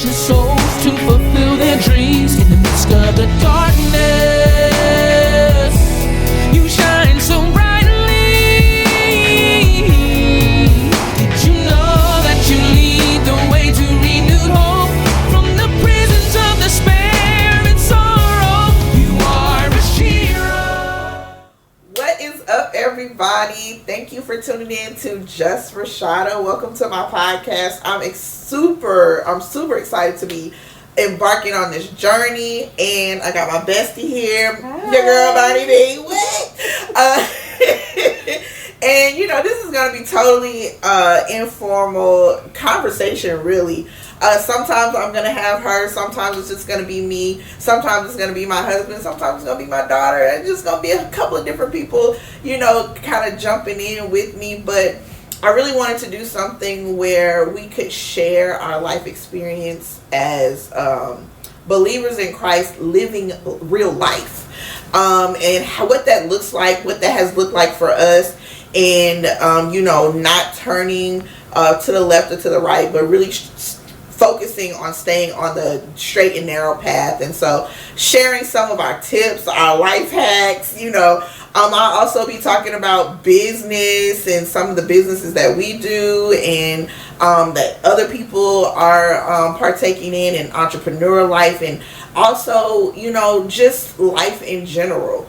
precious souls to fulfill their dreams in the midst of the darkness. You shine so brightly. Did you know that you lead the way to renewed hope from the prisons of despair and sorrow? You are a hero. What is up, everybody? Thank you for tuning in to Just Rashatta. Welcome to my podcast. I'm super excited to be embarking on this journey, and I got my bestie here. Hi. Your girl Bonnie B. And this is gonna be totally informal conversation, really. Sometimes I'm gonna have her, sometimes it's just gonna be me, sometimes it's gonna be my husband, sometimes it's gonna be my daughter. It's just gonna be a couple of different people, kind of jumping in with me. But I really wanted to do something where we could share our life experience as believers in Christ, living real life, and what that looks like, what that has looked like for us, and not turning to the left or to the right, but really focusing on staying on the straight and narrow path. And so sharing some of our tips, our life hacks, I'll also be talking about business and some of the businesses that we do and that other people are partaking in entrepreneur life, and also, just life in general.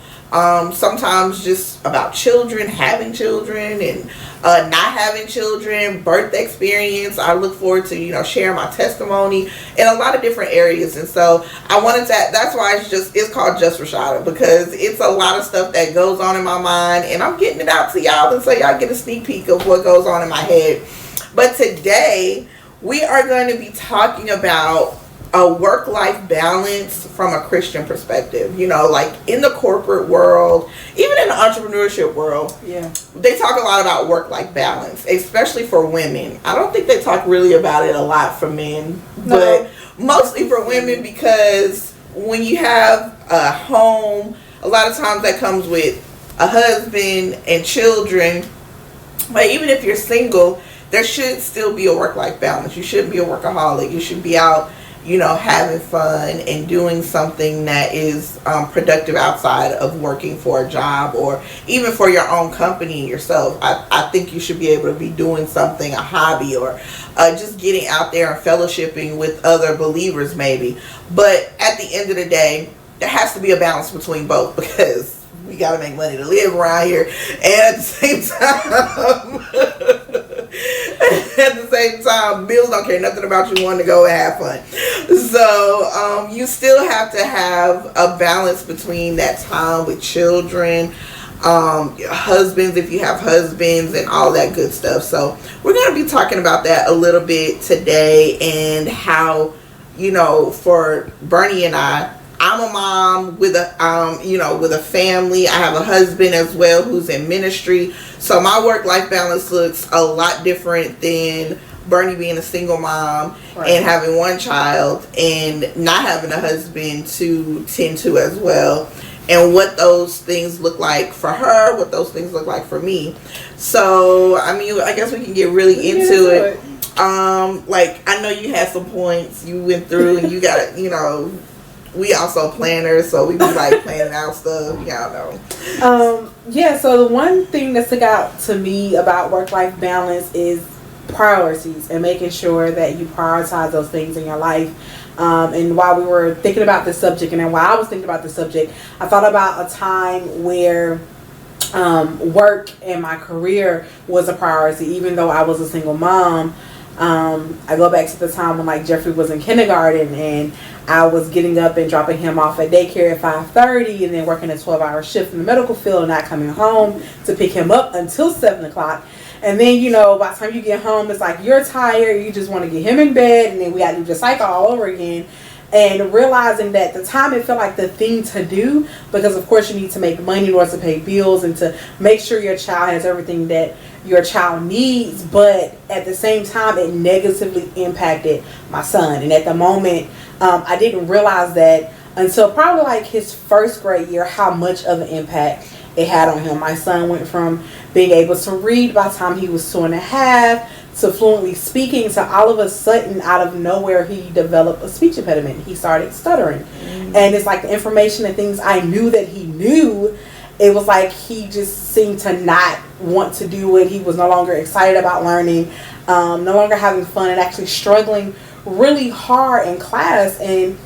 Sometimes just about children, having children, and not having children, birth experience. I look forward to, sharing my testimony in a lot of different areas. And so I wanted to, that's why it's called Just Rashatta, because it's a lot of stuff that goes on in my mind, and I'm getting it out to y'all, and so y'all get a sneak peek of what goes on in my head. But today we are going to be talking about a work-life balance from a Christian perspective. Like in the corporate world, even in the entrepreneurship world, they talk a lot about work-life balance, especially for women. I don't think they talk really about it a lot for men, but mostly for women, because when you have a home, a lot of times that comes with a husband and children. But even if you're single, there should still be a work-life balance. You shouldn't be a workaholic. You should be out having fun and doing something that is productive outside of working for a job, or even for your own company yourself. I think you should be able to be doing something, a hobby, or just getting out there and fellowshipping with other believers maybe. But at the end of the day, there has to be a balance between both, because we got to make money to live around here, and at the same time, bills don't care nothing about you wanting to go and have fun. So you still have to have a balance between that time with children, husbands if you have husbands, and all that good stuff. So we're going to be talking about that a little bit today, and how, for Bernie and I'm a mom with a with a family. I have a husband as well who's in ministry. So my work-life balance looks a lot different than Bernie being a single mom, right, and having one child and not having a husband to tend to as well. And what those things look like for her, what those things look like for me. So, I guess we can get really into it. Like, I know you had some points you went through, and you got, we also planners, so we be like planning out stuff, y'all know. So the one thing that stuck out to me about work-life balance is priorities, and making sure that you prioritize those things in your life. And while we were thinking about this subject, and then while I was thinking about this subject, I thought about a time where work and my career was a priority, even though I was a single mom. I go back to the time when Jeffrey was in kindergarten, and I was getting up and dropping him off at daycare at 5:30, and then working a 12-hour shift in the medical field, and not coming home to pick him up until 7 o'clock. And then, by the time you get home, it's like you're tired, you just want to get him in bed, and then we got to do the cycle all over again. And realizing that the time, it felt like the thing to do, because of course you need to make money in order to pay bills and to make sure your child has everything that your child needs. But at the same time, it negatively impacted my son. And at the moment, I didn't realize that until probably his first grade year, how much of an impact it had on him. My son went from being able to read by the time he was 2.5 to fluently speaking, to all of a sudden, out of nowhere, he developed a speech impediment. He started stuttering. And it's like the information and things I knew that he knew, it was like he just seemed to not want to do it. He was no longer excited about learning, no longer having fun, and actually struggling really hard in class. And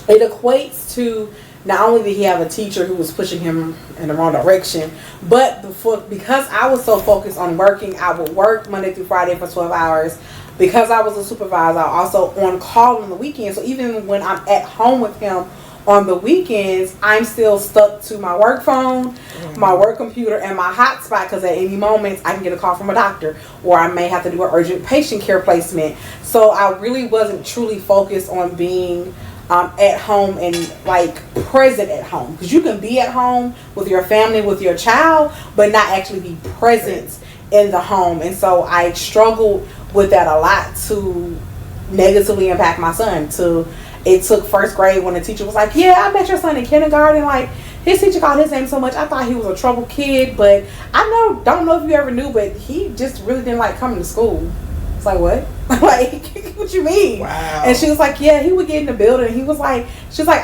it equates to, not only did he have a teacher who was pushing him in the wrong direction, but because I was so focused on working, I would work Monday through Friday for 12 hours. Because I was a supervisor, I was also on call on the weekends. So even when I'm at home with him on the weekends, I'm still stuck to my work phone, my work computer, and my hotspot, because at any moment I can get a call from a doctor, or I may have to do an urgent patient care placement. So I really wasn't truly focused on being at home and like present at home, because you can be at home with your family, with your child, but not actually be present in the home. And so I struggled with that a lot, to negatively impact my son. It took first grade when the teacher was like, yeah, I met your son in kindergarten, like his teacher called his name so much I thought he was a troubled kid, but don't know if you ever knew, but he just really didn't like coming to school. It's like, what? Like, what you mean? Wow. And she was like, yeah, he would get in the building. She was like,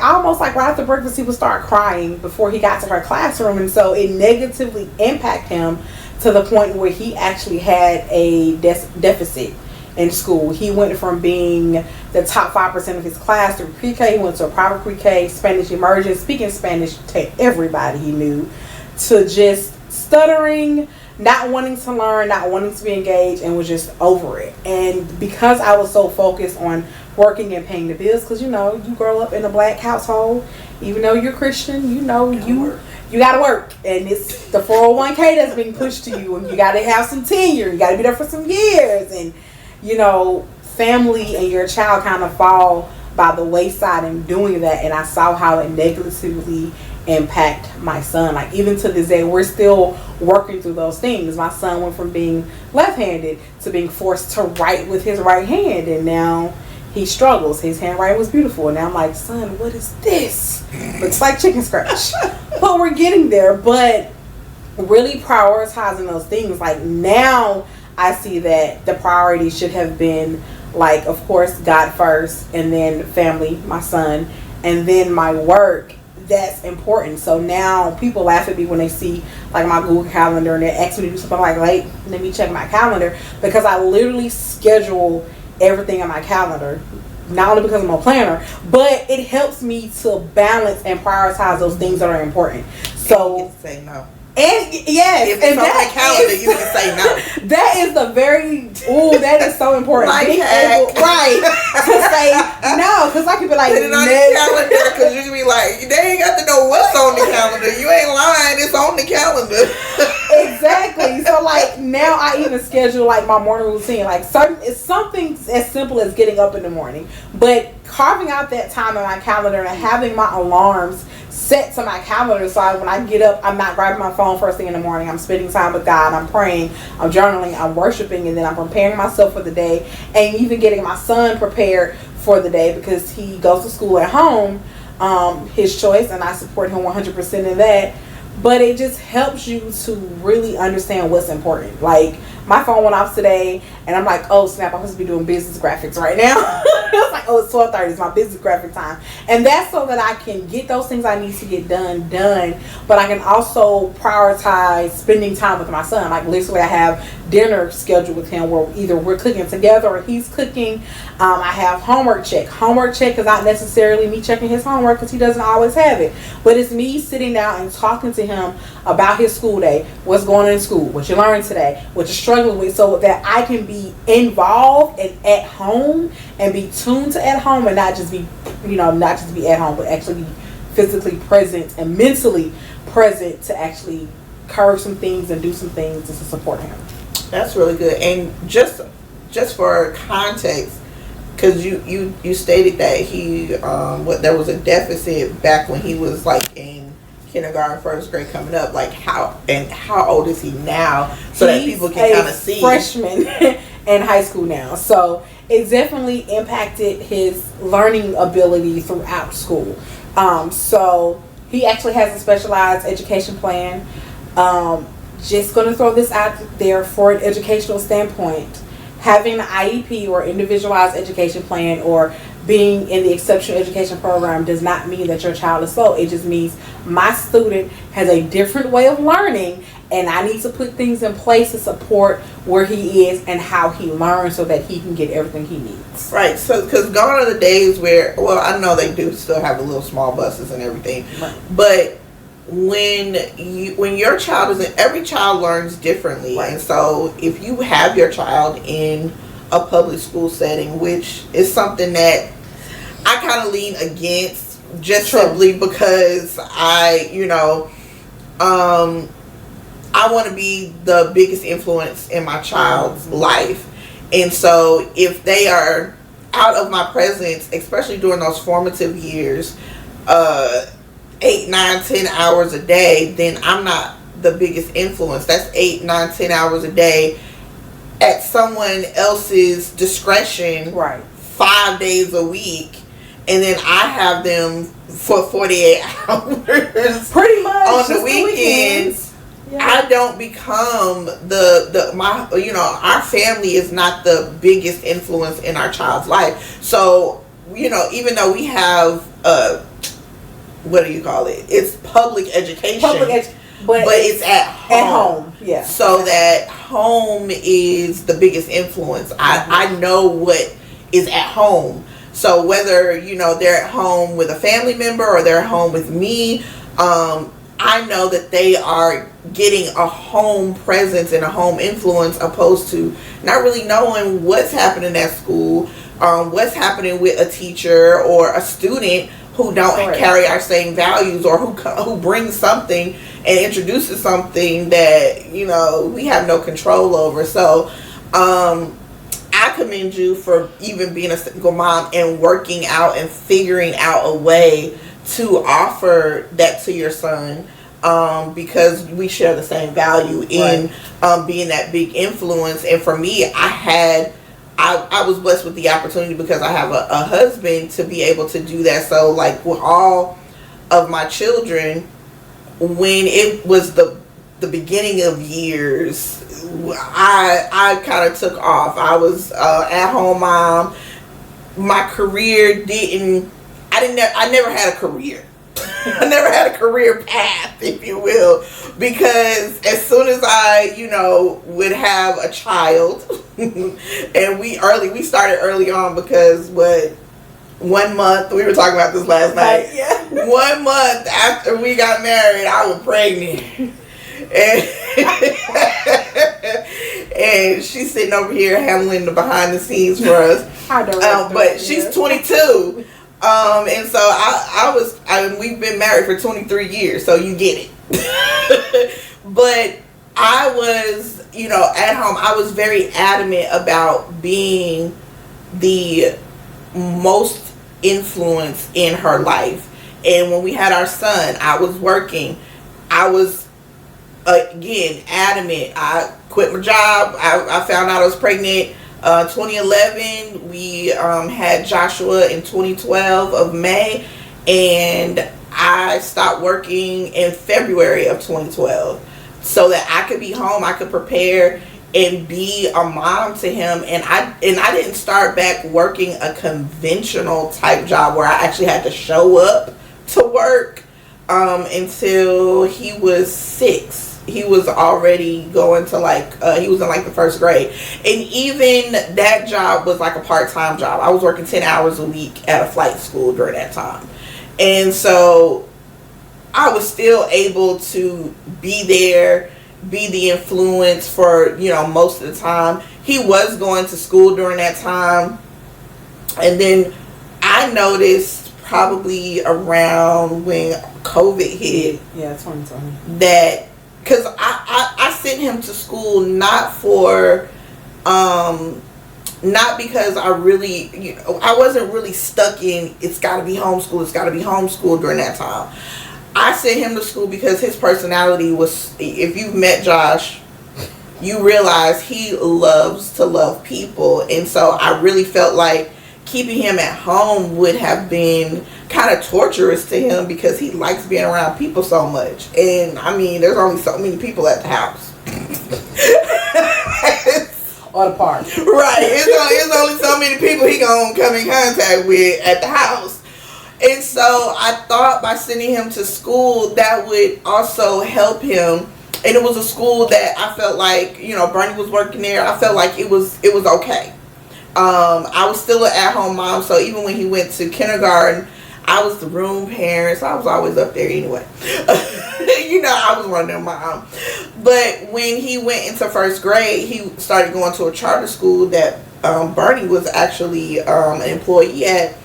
almost like right after breakfast, he would start crying before he got to her classroom. And so it negatively impacted him to the point where he actually had a deficit in school. He went from being the top 5% of his class through pre-K. He went to a private pre-K, Spanish immersion, speaking Spanish to everybody he knew, to just stuttering, not wanting to learn, not wanting to be engaged, and was just over it. And because I was so focused on working and paying the bills, because you grow up in a black household, even though you're Christian, you gotta work, and it's the 401k that's being pushed to you, and you gotta have some tenure, you gotta be there for some years, and family and your child kind of fall by the wayside in doing that. And I saw how it negatively impact my son. Like, even to this day, we're still working through those things. My son went from being left-handed to being forced to write with his right hand, and now he struggles. His handwriting was beautiful, and now I'm like, son, what is this? Looks like chicken scratch. But we're getting there. But really prioritizing those things, like, now I see that the priority should have been, like, of course, God first, and then family, my son, and then my work. That's important. So now people laugh at me when they see like my Google Calendar and they ask me to do something, like, let me check my calendar, because I literally schedule everything on my calendar, not only because I'm a planner, but it helps me to balance and prioritize those things that are important. So you get to say no. And yes, if it's on the calendar, you can say no. That is that is so important. Being able, right, to say no, because like people like, put it on the calendar, because you can be like, they ain't got to know what's on the calendar. You ain't lying, it's on the calendar. Exactly. So like now I even schedule like my morning routine. Like it's something as simple as getting up in the morning, but carving out that time in my calendar and having my alarms set to my calendar, so when I get up, I'm not grabbing my phone first thing in the morning. I'm spending time with God, I'm praying, I'm journaling, I'm worshiping, and then I'm preparing myself for the day, and even getting my son prepared for the day, because he goes to school at home, his choice, and I support him 100% in that. But it just helps you to really understand what's important. Like, my phone went off today, and I'm like, oh snap, I'm supposed to be doing business graphics right now. It's like, oh, it's 12:30, it's my business graphic time. And that's so that I can get those things I need to get done, but I can also prioritize spending time with my son. Like, literally, I have dinner scheduled with him where either we're cooking together or he's cooking. I have homework check. Homework check is not necessarily me checking his homework, because he doesn't always have it, but it's me sitting down and talking to him about his school day, what's going on in school, what you learned today, what you're struggling with, so that I can be involved and at home and be tuned to at home, and not just be at home, but actually be physically present and mentally present to actually curve some things and do some things to support him. That's really good. And just for context, because you stated that he there was a deficit back when he was like in kindergarten, first grade, coming up. Like, how old is he now, so that people can kind of see? Freshman in high school now. So it definitely impacted his learning ability throughout school. So he actually has a specialized education plan. Just going to throw this out there for an educational standpoint. having an IEP or individualized education plan or being in the exceptional education program does not mean that your child is slow. It just means my student has a different way of learning, and I need to put things in place to support where he is and how he learns so that he can get everything he needs. Right. So, because gone are the days where, well, I know they do still have the little small buses and everything, Right. but when your child is, every child learns differently, Right. and so if you have your child in a public school setting, which is something that I kind of lean against, just True. simply because I want to be the biggest influence in my child's life. And so if they are out of my presence, especially during those formative years, 8, 9, 10 hours a day, then I'm not the biggest influence. That's 8, 9, 10 hours a day at someone else's discretion, Right. 5 days a week. And then I have them for 48 hours Pretty much on just the weekends. Yeah. I don't become our family is not the biggest influence in our child's life. So, even though we have what do you call it? It's public education. But it's at home. At home, yeah. So that home is the biggest influence. I know what is at home. So whether, they're at home with a family member or they're at home with me, I know that they are getting a home presence and a home influence, opposed to not really knowing what's happening at school, what's happening with a teacher or a student who don't Correct. carry our same values, or who brings something and introduces something that we have no control over. So I commend you for even being a single mom and working out and figuring out a way to offer that to your son, because we share the same value in being that big influence. And for me, I was blessed with the opportunity, because I have a husband, to be able to do that. So like with all of my children, when it was the beginning of years, I kind of took off. I was at home mom. My career I never had a career. I never had a career path, if you will, because as soon as I, would have a child, and we started early on, because 1 month, we were talking about this last night. Yeah. 1 month after we got married, I was pregnant. And she's sitting over here handling the behind the scenes for us. But she's 22. And so we've been married for 23 years, so you get it. But I was, at home, I was very adamant about being the most influence in her life. And when we had our son, I was working. I was, again, adamant. I quit my job. I found out I was pregnant 2011. We had Joshua in 2012 of May, and I stopped working in February of 2012 so that I could be home, I could prepare and be a mom to him. And I didn't start back working a conventional type job where I actually had to show up to work until he was 6. He was already going to he was in the first grade. And even that job was like a part-time job. I was working 10 hours a week at a flight school during that time. And so I was still able to be there, be the influence for, most of the time. He was going to school during that time. And then I noticed probably around when COVID hit. Yeah, 2020. That, because I sent him to school not because I really, I wasn't really stuck in, it's got to be homeschool during that time. I sent him to school because his personality was, if you've met Josh, you realize he loves to love people. And so I really felt like keeping him at home would have been kind of torturous to him, because he likes being around people so much. And I mean, there's only so many people at the house. or the park. Right. It's only so many people he gonna come in contact with at the house. And so I thought by sending him to school, that would also help him. And it was a school that I felt like, you know, Bernie was working there. I felt like it was okay. I was still an at-home mom, so even when he went to kindergarten, I was the room parent, so I was always up there anyway. You know, I was one of them moms. But when he went into first grade, he started going to a charter school that Bernie was actually an employee at.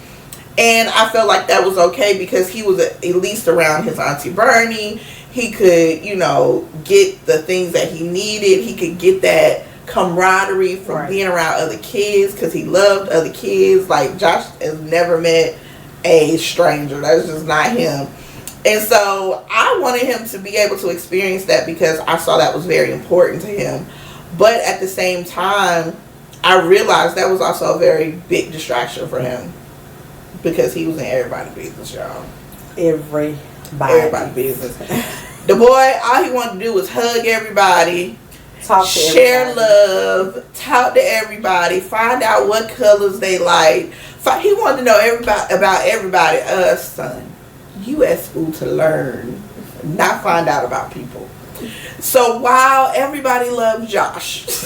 And I felt like that was okay because he was at least around his Auntie Bernie. He could, you know, get the things that he needed. He could get that camaraderie from being around other kids because he loved other kids. Like, Josh has never met a stranger. That's just not him. And so I wanted him to be able to experience that because I saw that was very important to him. But at the same time, I realized that was also a very big distraction for him because he was in everybody's business, y'all. Everybody's business. The boy, all he wanted to do was hug everybody, share love, talk to everybody, find out what colors they like. He wanted to know about everybody. Son, you at school to learn, not find out about people. So while everybody loves Josh,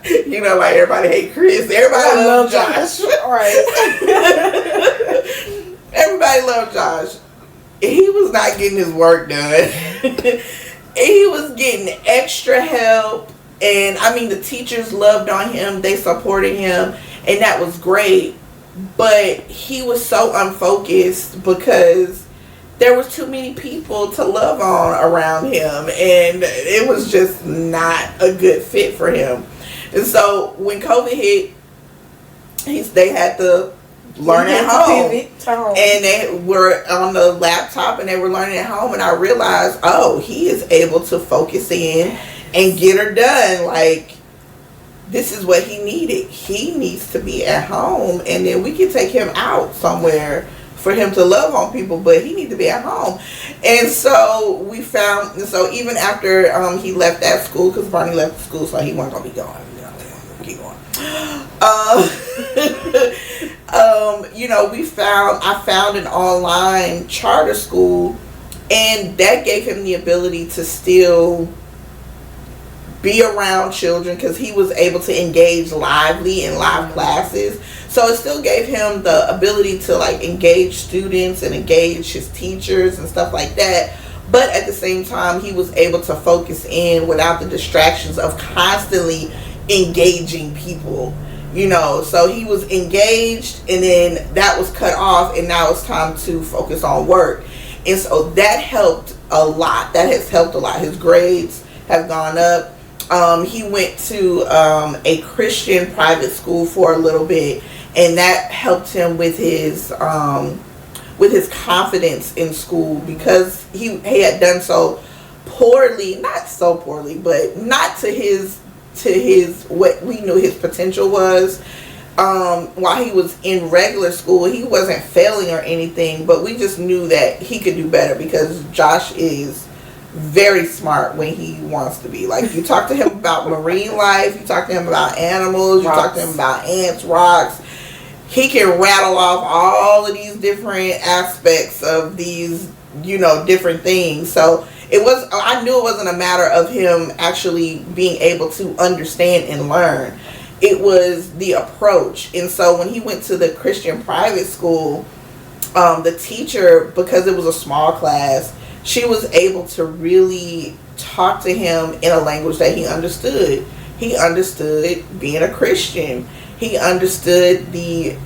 you know, like everybody hate Chris, everybody loves Josh. Right. Everybody loved Josh. He was not getting his work done. He was getting extra help. And I mean, the teachers loved on him. They supported him. And that was great. But he was so unfocused because there was too many people to love on around him. And it was just not a good fit for him. And so when COVID hit, they had to learn at home. And they were on the laptop and they were learning at home. And I realized, oh, he is able to focus in and get her done. Like, this is what he needed. He needs to be at home. And then we can take him out somewhere for him to love on people. But he needs to be at home. And so we found, so even after he left that school, because Barney left the school, so he wasn't going to be gone. Keep going. You know, I found an online charter school, and that gave him the ability to still be around children because he was able to engage lively in live classes. So it still gave him the ability to like engage students and engage his teachers and stuff like that. But at the same time, he was able to focus in without the distractions of constantly engaging people, you know. So he was engaged, and then that was cut off, and now it's time to focus on work. And so that helped a lot. That has helped a lot. His grades have gone up. He went to a Christian private school for a little bit, and that helped him with his confidence in school because he had done so poorly, not so poorly, but not to his what we knew his potential was. While he was in regular school, he wasn't failing or anything, but we just knew that he could do better because Josh is very smart when he wants to be. Like, you talk to him about marine life, you talk to him about animals, you talk to him about ants, rocks. He can rattle off all of these different aspects of these, you know, different things. So I knew it wasn't a matter of him actually being able to understand and learn. It was the approach. And so when he went to the Christian private school, the teacher, because it was a small class, she was able to really talk to him in a language that he understood. He understood being a Christian. He understood the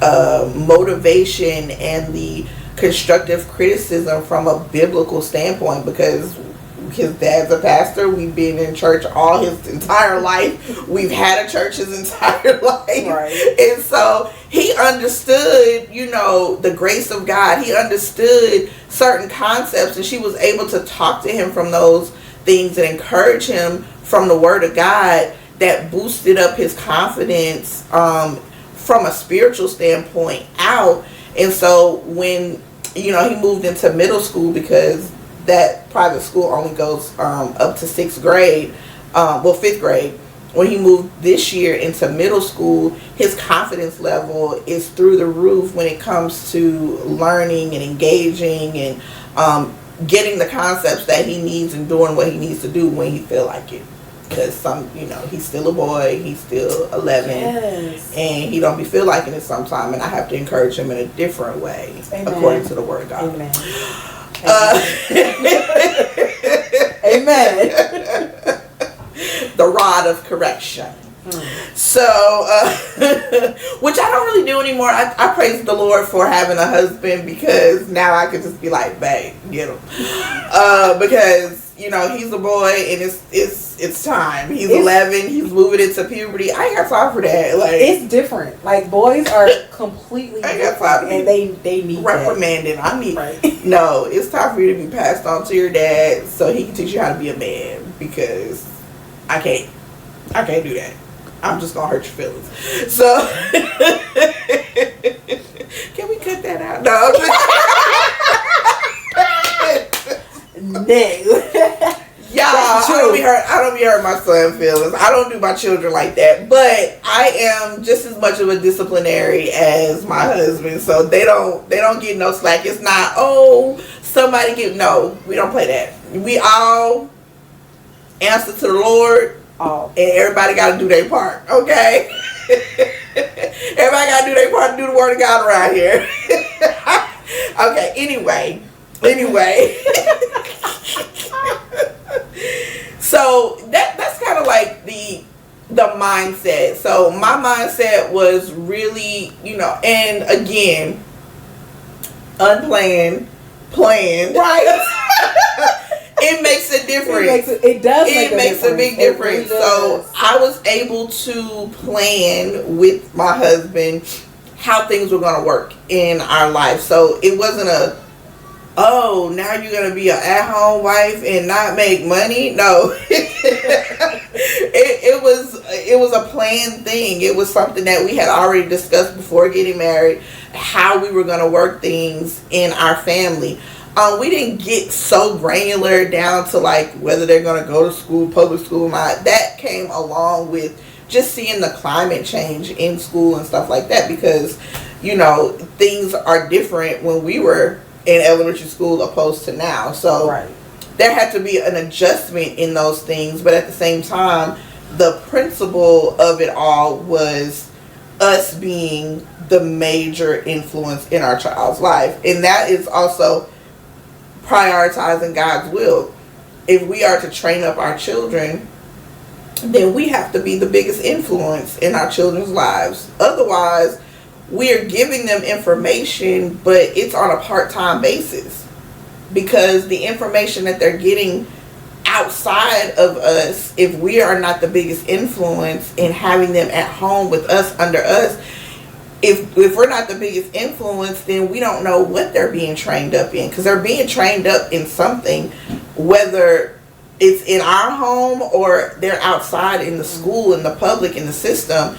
motivation and the constructive criticism from a biblical standpoint because his dad's a pastor. We've been in church all his entire life. We've had a church his entire life. Right. And so he understood, you know, the grace of God. He understood certain concepts, and she was able to talk to him from those things and encourage him from the Word of God that boosted up his confidence from a spiritual standpoint out. And so when, you know, he moved into middle school because that private school only goes up to 6th grade, 5th grade. when he moved this year into middle school, his confidence level is through the roof when it comes to learning and engaging and getting the concepts that he needs and doing what he needs to do when he feel like it. Because he's still a boy, he's still 11, yes. and he don't be feel like it sometime, and I have to encourage him in a different way, Amen. according to the Word of God. Amen. Amen. The rod of correction. So, which I don't really do anymore. I praise the Lord for having a husband, because now I can just be like, babe, get him. Because he's a boy and it's time. He's 11. He's moving into puberty. I ain't got time for that. Like, it's different. Like, boys are completely I ain't got different, time and they need reprimanding. that. I need right. No. It's time for you to be passed on to your dad so he can teach you how to be a man, because I can't do that. I'm just gonna hurt your feelings. So can we cut that out? No. No. Y'all, I don't be hurt my son's feelings. I don't do my children like that. But I am just as much of a disciplinary as my husband. So they don't get no slack. It's not, somebody no, we don't play that. We all answer to the Lord. Oh. And everybody got to do their part, okay? Everybody got to do their part and do the word of God around here. Okay, anyway. So that's kind of like the mindset. So my mindset was really, and again, unplanned, planned. Right. It makes a difference. It makes a big difference. So I was able to plan with my husband how things were going to work in our life. So it wasn't now you're going to be an at-home wife and not make money. No. it was a planned thing. It was something that we had already discussed before getting married, how we were going to work things in our family. We didn't get so granular down to like whether they're going to go to school, public school or not. That came along with just seeing the climate change in school and stuff like that, because, things are different when we were in elementary school opposed to now. So right. There had to be an adjustment in those things. But at the same time, the principle of it all was us being the major influence in our child's life. And that is also prioritizing God's will. If we are to train up our children, then we have to be the biggest influence in our children's lives. Otherwise, we are giving them information, but it's on a part-time basis, because the information that they're getting outside of us, if we are not the biggest influence in having them at home with us, under us, if we're not the biggest influence, then we don't know what they're being trained up in, because they're being trained up in something, whether it's in our home or they're outside in the school, in the public, in the system.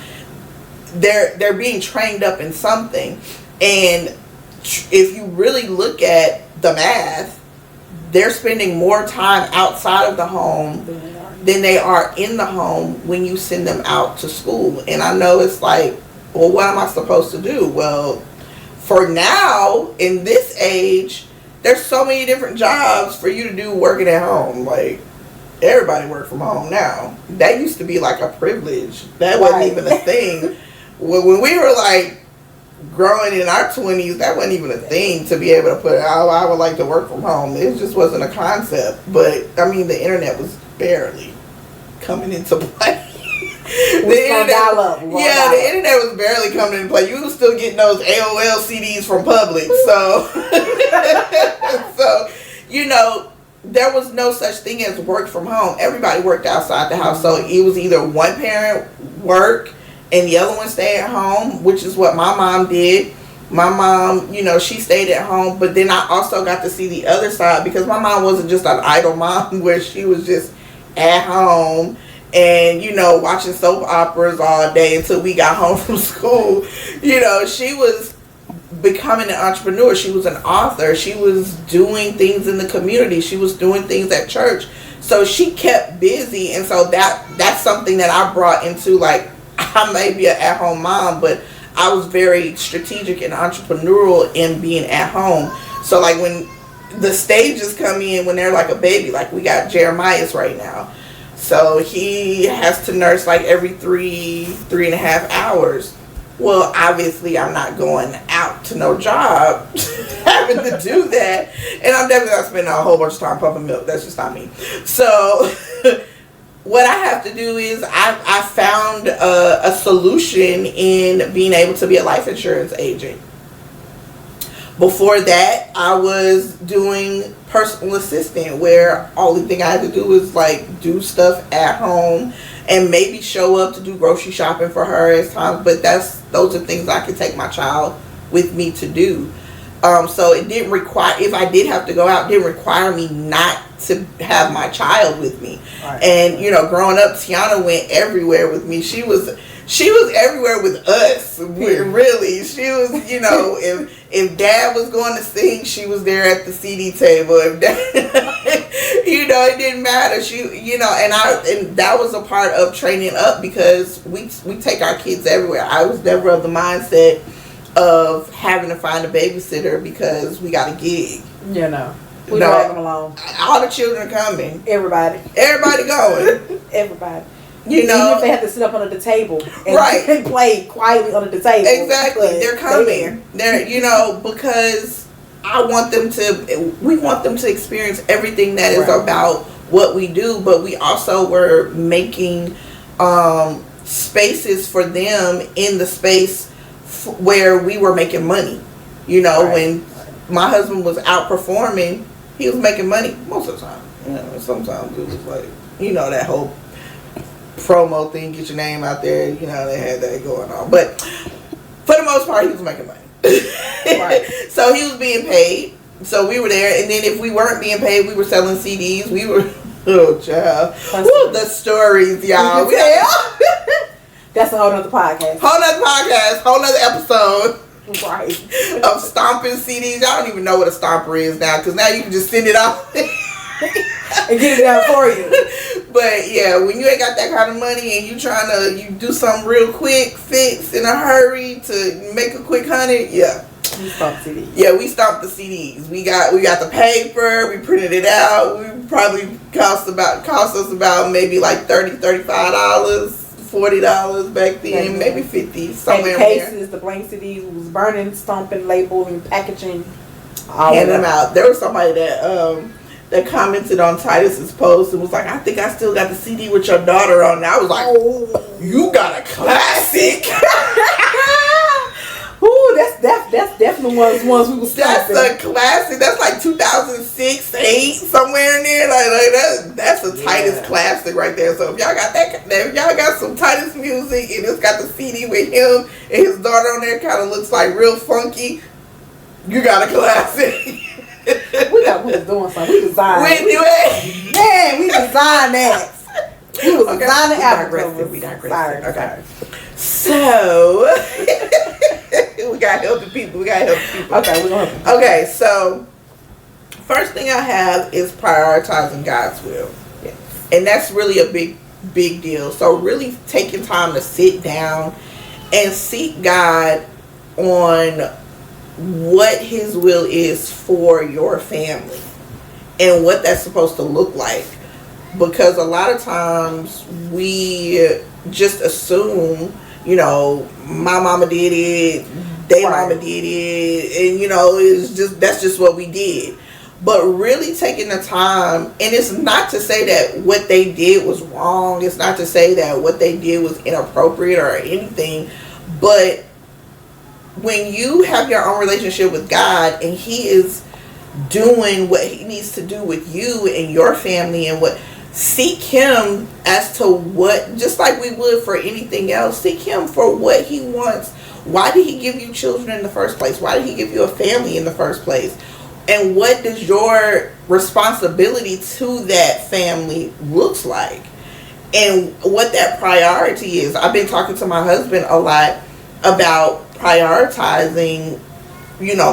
They're being trained up in something. And if you really look at the math, they're spending more time outside of the home than they are in the home when you send them out to school. And I know it's like, well, what am I supposed to do? Well, for now, in this age, there's so many different jobs for you to do working at home. Like, everybody work from home now. That used to be like a privilege. That wasn't even a thing. When we were like growing in our 20s, that wasn't even a thing to be able to put, I would like to work from home. It just wasn't a concept. But, I mean, the internet was barely coming into play. The internet was barely coming into play. You were still getting those AOL CDs from Publix. So, there was no such thing as work from home. Everybody worked outside the house. So it was either one parent work and the other one stay at home, which is what my mom did. My mom, she stayed at home, but then I also got to see the other side, because my mom wasn't just an idle mom where she was just at home and, watching soap operas all day until we got home from school. She was becoming an entrepreneur. She was an author. She was doing things in the community. She was doing things at church. So she kept busy, and so that's something that I brought into, like, I may be an at-home mom, but I was very strategic and entrepreneurial in being at home. So, like, when the stages come in, when they're like a baby, like we got Jeremiah's right now. So he has to nurse like every 3.5 hours. Well, obviously I'm not going out to no job having to do that. And I'm definitely not spending a whole bunch of time pumping milk. That's just not me. So what I have to do is I found a solution in being able to be a life insurance agent. Before that, I was doing personal assistant, where only thing I had to do was like do stuff at home and maybe show up to do grocery shopping for her at times. But those are things I could take my child with me to do. So it didn't require, if I did have to go out, it didn't require me not to have my child with me. Right. And, you know, growing up, Tiana went everywhere with me. She was everywhere with us, really. She was, you know, if Dad was going to sing, she was there at the CD table. If Dad, you know, it didn't matter. She, you know, and that was a part of training up, because we take our kids everywhere. I was never of the mindset of having to find a babysitter because we got a gig. You know, we drag them along. All the children are coming. Everybody going. Everybody. You know, even if they have to sit up under the table and play quietly under the table. Exactly, they're coming. They're, you know, because we want them to experience everything that is about what we do, but we also were making spaces for them in the space where we were making money. You know, when my husband was out performing, he was making money most of the time. You know, sometimes it was like, you know, that whole promo thing, get your name out there, you know, they had that going on. But for the most part, he was making money. So he was being paid. So we were there. And then if we weren't being paid, we were selling CDs. We were, oh, child. The stories, y'all. That's a whole nother podcast. Whole nother episode. Right. Of stomping CDs. Y'all don't even know what a stomper is now, because now you can just send it off and get it down for you. But yeah, when you ain't got that kind of money and you do something real quick, fix in a hurry to make a quick $100, yeah. We stomped CDs. Yeah, we stomped the CDs. We got the paper, we printed it out. We probably cost us about maybe like $30, $35, $40 back then, maybe $50, somewhere in there. Cases, the blank CDs was burning, stomping, labeling, packaging, handing them out. There was somebody that commented on Titus's post and was like, I think I still got the CD with your daughter on. And I was like, oh, you got a classic. Ooh, that's definitely one of the ones we was stopping. That's a classic. That's like 2006, 8, somewhere in there. Like that's the Titus classic right there. So if y'all got some Titus music and it's got the CD with him and his daughter on there, kind of looks like real funky, you got a classic. We was doing something. We designed. We designed that. We was designing albums. We digressed. Okay. So we gotta help the people. Okay, we're gonna help them. Okay, so first thing I have is prioritizing God's will. Yes. And that's really a big deal. So really taking time to sit down and seek God on what His will is for your family and what that's supposed to look like. Because a lot of times we just assume, you know, my mama did it, mama did it, and you know, that's just what we did. But really taking the time, and it's not to say that what they did was wrong, it's not to say that what they did was inappropriate or anything, but when you have your own relationship with God and He is doing what He needs to do with you and your family, and seek Him as to what, just like we would for anything else, seek Him for what He wants. Why did He give you children in the first place? Why did He give you a family in the first place? And what does your responsibility to that family looks like? And what that priority is. I've been talking to my husband a lot about prioritizing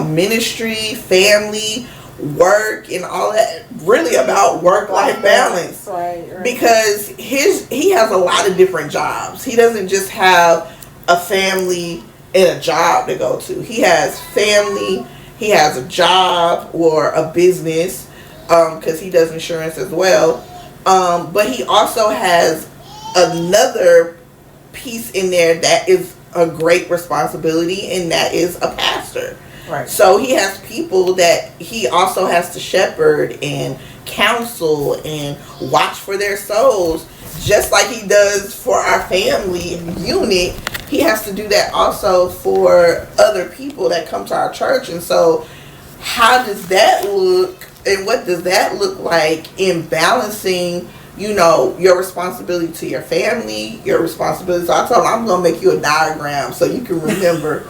ministry, family, work, and all that. Really about work-life balance. Right. Because he has a lot of different jobs. He doesn't just have a family and a job to go to. He has family, he has a job or a business, because he does insurance as well. But he also has another piece in there that is a great responsibility, and that is a pastor. Right. So he has people that he also has to shepherd and counsel and watch for their souls, just like he does for our family unit. He has to do that also for other people that come to our church. And so how does that look, and what does that look like in balancing, your responsibility to your family, your responsibility? So I told him, I'm going to make you a diagram so you can remember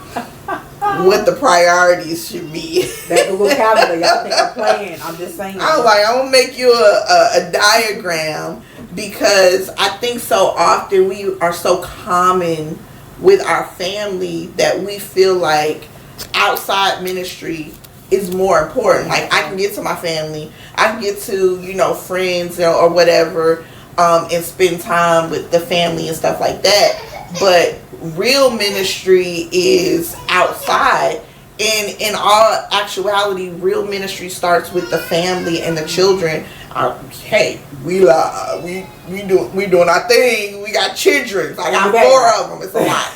what the priorities should be. That Google Calendar, y'all think I'm playing. I'm just saying. I was like, I'm going to make you a diagram, because I think so often we are so common with our family that we feel like outside ministry is more important. Like, I can get to my family, I can get to, friends or whatever, and spend time with the family and stuff like that. But real ministry is outside. And in all actuality, real ministry starts with the family and the children. Hey, we doing our thing. We got children. I got 4 of them. It's a lot.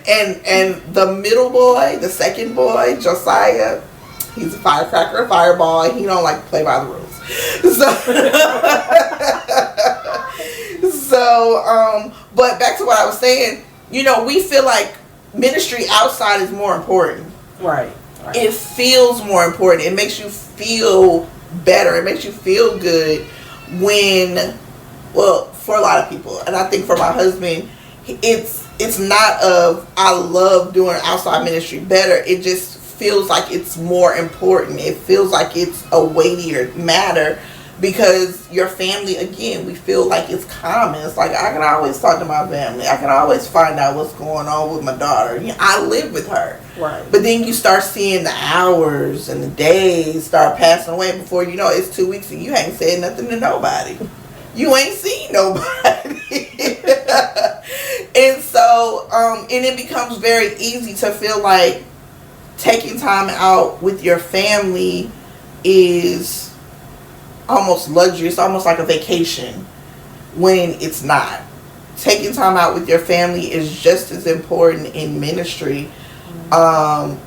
and the middle boy, the second boy, Josiah, he's a firecracker, a fireball. He don't like to play by the rules. But back to what I was saying. We feel like ministry outside is more important. Right. It feels more important. It makes you feel better. It makes you feel good for a lot of people. And I think for my husband, it's not I love doing outside ministry better. It just feels like it's more important. It feels like it's a weightier matter, because your family, again, we feel like it's common. It's like, I can always talk to my family. I can always find out what's going on with my daughter. I live with her. Right. But then you start seeing the hours and the days start passing away before you know it's 2 weeks and you ain't said nothing to nobody. You ain't seen nobody. And so, and it becomes very easy to feel like taking time out with your family is almost luxury. It's almost like a vacation, when it's not. Taking time out with your family is just as important in ministry, and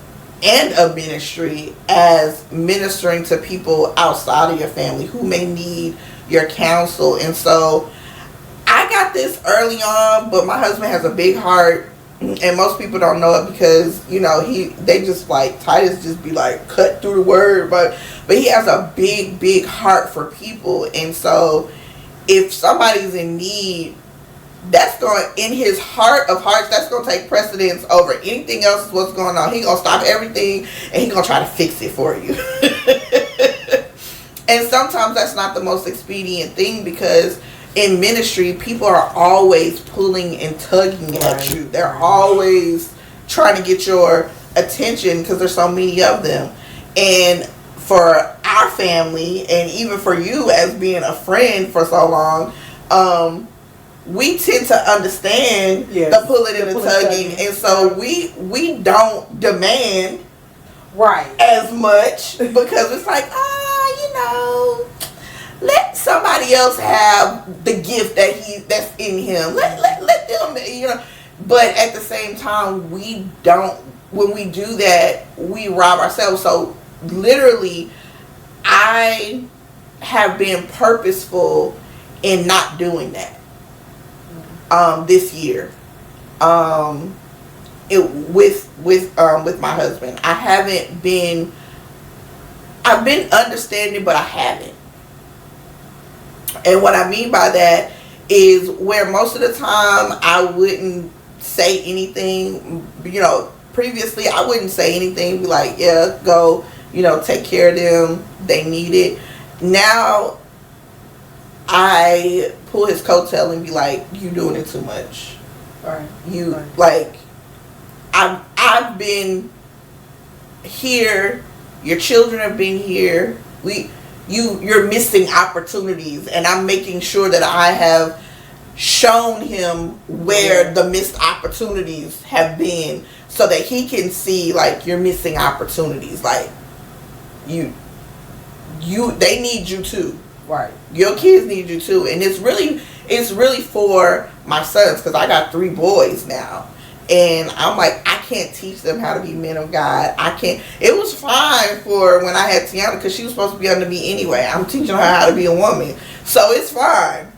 a ministry, as ministering to people outside of your family who may need your counsel. And so I got this early on, but my husband has a big heart, and most people don't know it because they just like, Titus just be like cut through the word, but he has a big heart for people. And so if somebody's in need, that's going, in his heart of hearts, that's going to take precedence over anything else. What's going on, he gonna stop everything and he gonna try to fix it for you. And sometimes that's not the most expedient thing, because in ministry, people are always pulling and tugging at you. They're always trying to get your attention because there's so many of them. And for our family, and even for you as being a friend for so long, we tend to understand the pulling and the tugging. And so we don't demand as much, because it's like, let somebody else have the gift that's in him. Let them, But at the same time, we don't. When we do that, we rob ourselves. So literally, I have been purposeful in not doing that. This year, with my husband, I've been understanding, but I haven't. And what I mean by that is, where most of the time I wouldn't say anything, previously I wouldn't say anything, be like, yeah, go, take care of them, they need it. Now I pull his coattail and be like, you doing it too much. Right. Like, I I've been here, your children have been here, you're missing opportunities, and I'm making sure that I have shown him where the missed opportunities have been, so that he can see, like, you're missing opportunities, like they need you too. Right. Your kids need you too. And it's really for my sons, because I got 3 boys now. And I'm like, I can't teach them how to be men of God. I can't. It was fine for when I had Tiana, because she was supposed to be under me anyway. I'm teaching her how to be a woman. So it's fine.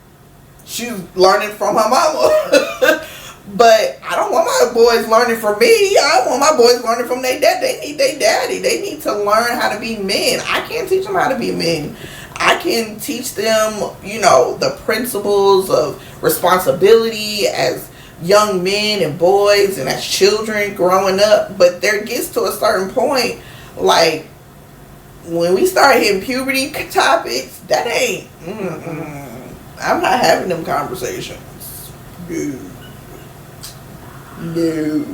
She's learning from her mama. But I don't want my boys learning from me. I want my boys learning from their dad. They need their daddy. They need to learn how to be men. I can't teach them how to be men. I can teach them, the principles of responsibility as young men and boys and as children growing up. But there gets to a certain point, like, when we start hitting puberty topics, that ain't, I'm not having them conversations. No.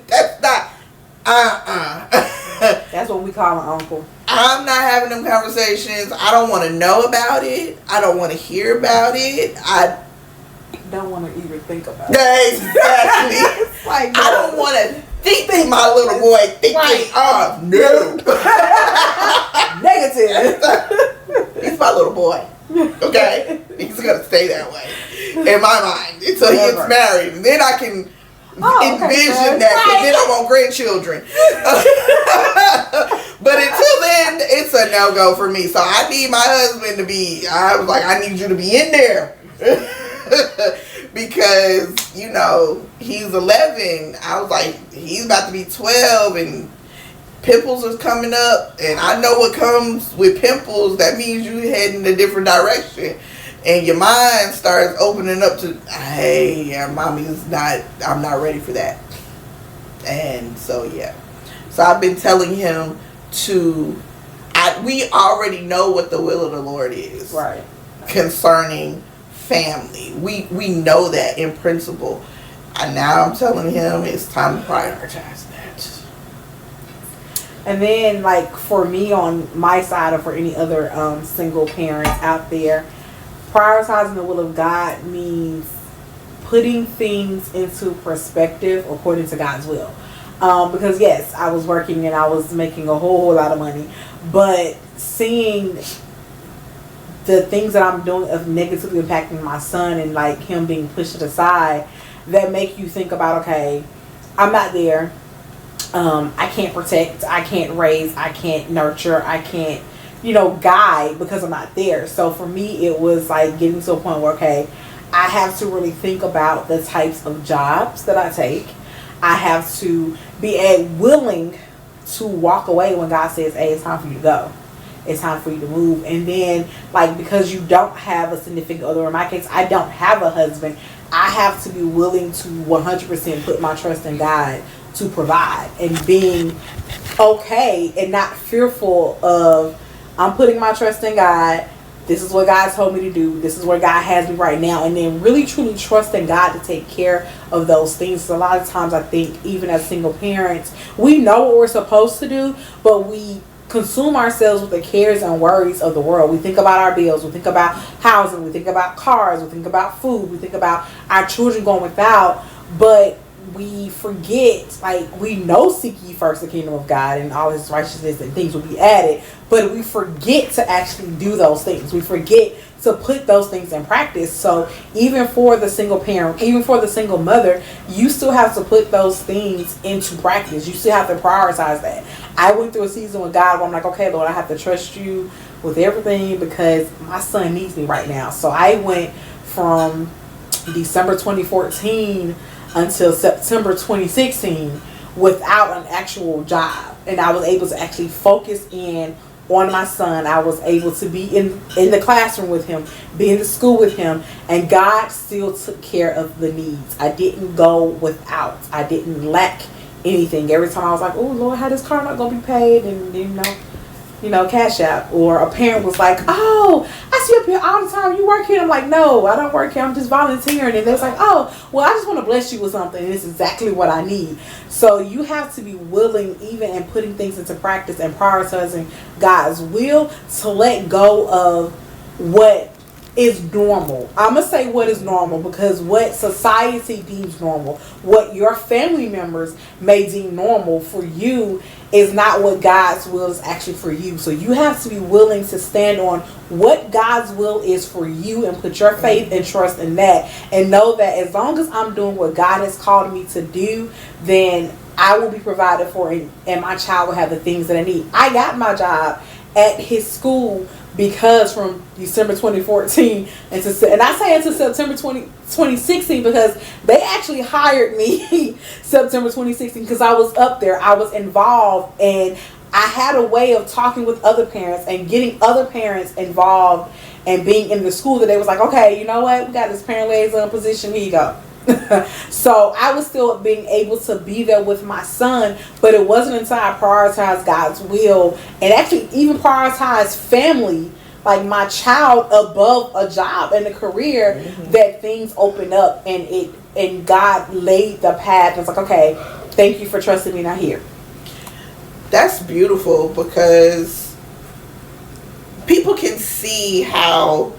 That's not, That's what we call an uncle. I'm not having them conversations. I don't want to know about it. I don't want to hear about it. I don't want to even think about it. Exactly. Like, no. I don't want to think my little boy thinking, no. Negative. He's my little boy. Okay? He's going to stay that way in my mind until he gets married. And then I can envision that. And then I want grandchildren. But until then, it's a no-go for me. So I need my husband to be, I was like, I need you to be in there. Because, he's 11. I was like, he's about to be 12 and pimples is coming up. And I know what comes with pimples. That means you head in a different direction. And your mind starts opening up to, hey, yeah, I'm not ready for that. And so, yeah. So I've been telling him we already know what the will of the Lord is. Right. Concerning family. We know that in principle. And now I'm telling him it's time to prioritize that. And then, like, for me on my side, or for any other single parents out there, prioritizing the will of God means putting things into perspective according to God's will. Because yes, I was working and I was making a whole lot of money, but seeing the things that I'm doing of negatively impacting my son and like him being pushed aside, that make you think about, okay, I'm not there. I can't protect, I can't raise, I can't nurture, I can't, guide, because I'm not there. So for me, it was like getting to a point where, okay, I have to really think about the types of jobs that I take. I have to be willing to walk away when God says, hey, it's time for you to go. It's time for you to move. And then, like, because you don't have a significant other, or in my case, I don't have a husband, I have to be willing to 100% put my trust in God to provide, and being okay and not fearful of, I'm putting my trust in God. This is what God told me to do. This is where God has me right now. And then really truly trusting God to take care of those things. So a lot of times I think, even as single parents, we know what we're supposed to do, but we consume ourselves with the cares and worries of the world. We think about our bills. We think about housing. We think about cars. We think about food. We think about our children going without. But we forget, like, we know seek ye first the kingdom of God and all his righteousness, and things will be added, but we forget to actually do those things. We forget to put those things in practice. So even for the single parent, even for the single mother, you still have to put those things into practice. You still have to prioritize that. I went through a season with God where I'm like, okay, Lord, I have to trust you with everything because my son needs me right now. So I went from December 2014 until September 2016 without an actual job. And I was able to actually focus in on my son. I was able to be in the classroom with him, be in the school with him, and God still took care of the needs. I didn't go without. I didn't lack anything. Every time I was like, oh Lord, how this car not gonna be paid? And Cash App. Or a parent was like, oh, I I see up here all the time. You work here? I'm like, no, I don't work here. I'm just volunteering. And they're like, oh, well, I just want to bless you with something. And it's exactly what I need. So you have to be willing, even in putting things into practice and prioritizing God's will, to let go of what is normal. I'm going to say what is normal, because what society deems normal, what your family members may deem normal, for you is not what God's will is actually for you. So you have to be willing to stand on what God's will is for you and put your faith and trust in that, and know that as long as I'm doing what God has called me to do, then I will be provided for, and my child will have the things that I need. I got my job at his school because from December 2014 and I say until September 2016, because they actually hired me September 2016, because I was up there, I was involved, and I had a way of talking with other parents and getting other parents involved and being in the school, that they was like, okay, you know what, we got this parent liaison position, here you go. So I was still being able to be there with my son, but it wasn't until I prioritized God's will and actually even prioritized family, like my child, above a job and a career, that things opened up, and God laid the path. It's like, okay, thank you for trusting me, now here. That's beautiful, because people can see how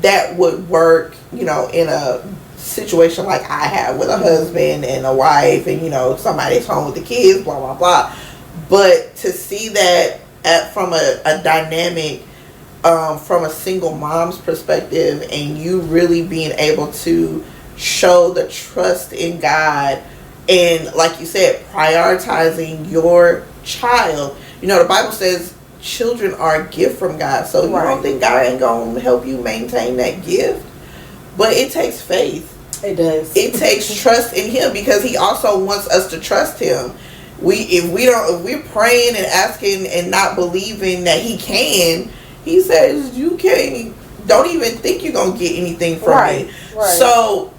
that would work, in a situation like I have with a husband and a wife, and somebody's home with the kids, blah blah blah. But to see that from a dynamic, from a single mom's perspective, and you really being able to show the trust in God, and like you said, prioritizing your child. The Bible says children are a gift from God, so you don't think God ain't gonna help you maintain that gift? But it takes faith. It does. It takes trust in Him, because He also wants us to trust Him. If we're praying and asking and not believing that He can, He says you can't. Don't even think you're gonna get anything from me. Right. So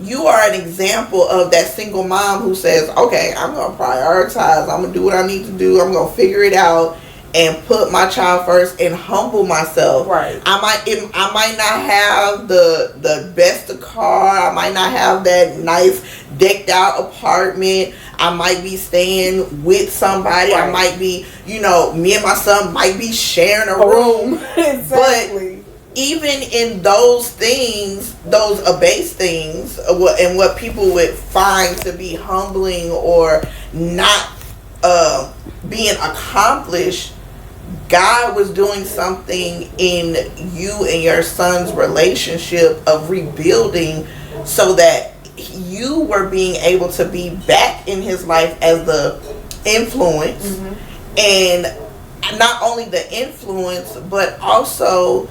you are an example of that single mom who says, okay, I'm gonna prioritize. I'm gonna do what I need to do. I'm gonna figure it out and put my child first and humble myself. Right. I might not have the best car. I might not have that nice decked out apartment. I might be staying with somebody. Right. I might be, me and my son might be sharing a room. Exactly. But even in those things, those abased things, and what people would find to be humbling or not being accomplished, God was doing something in you and your son's relationship of rebuilding, so that you were being able to be back in his life as the influence. And not only the influence, but also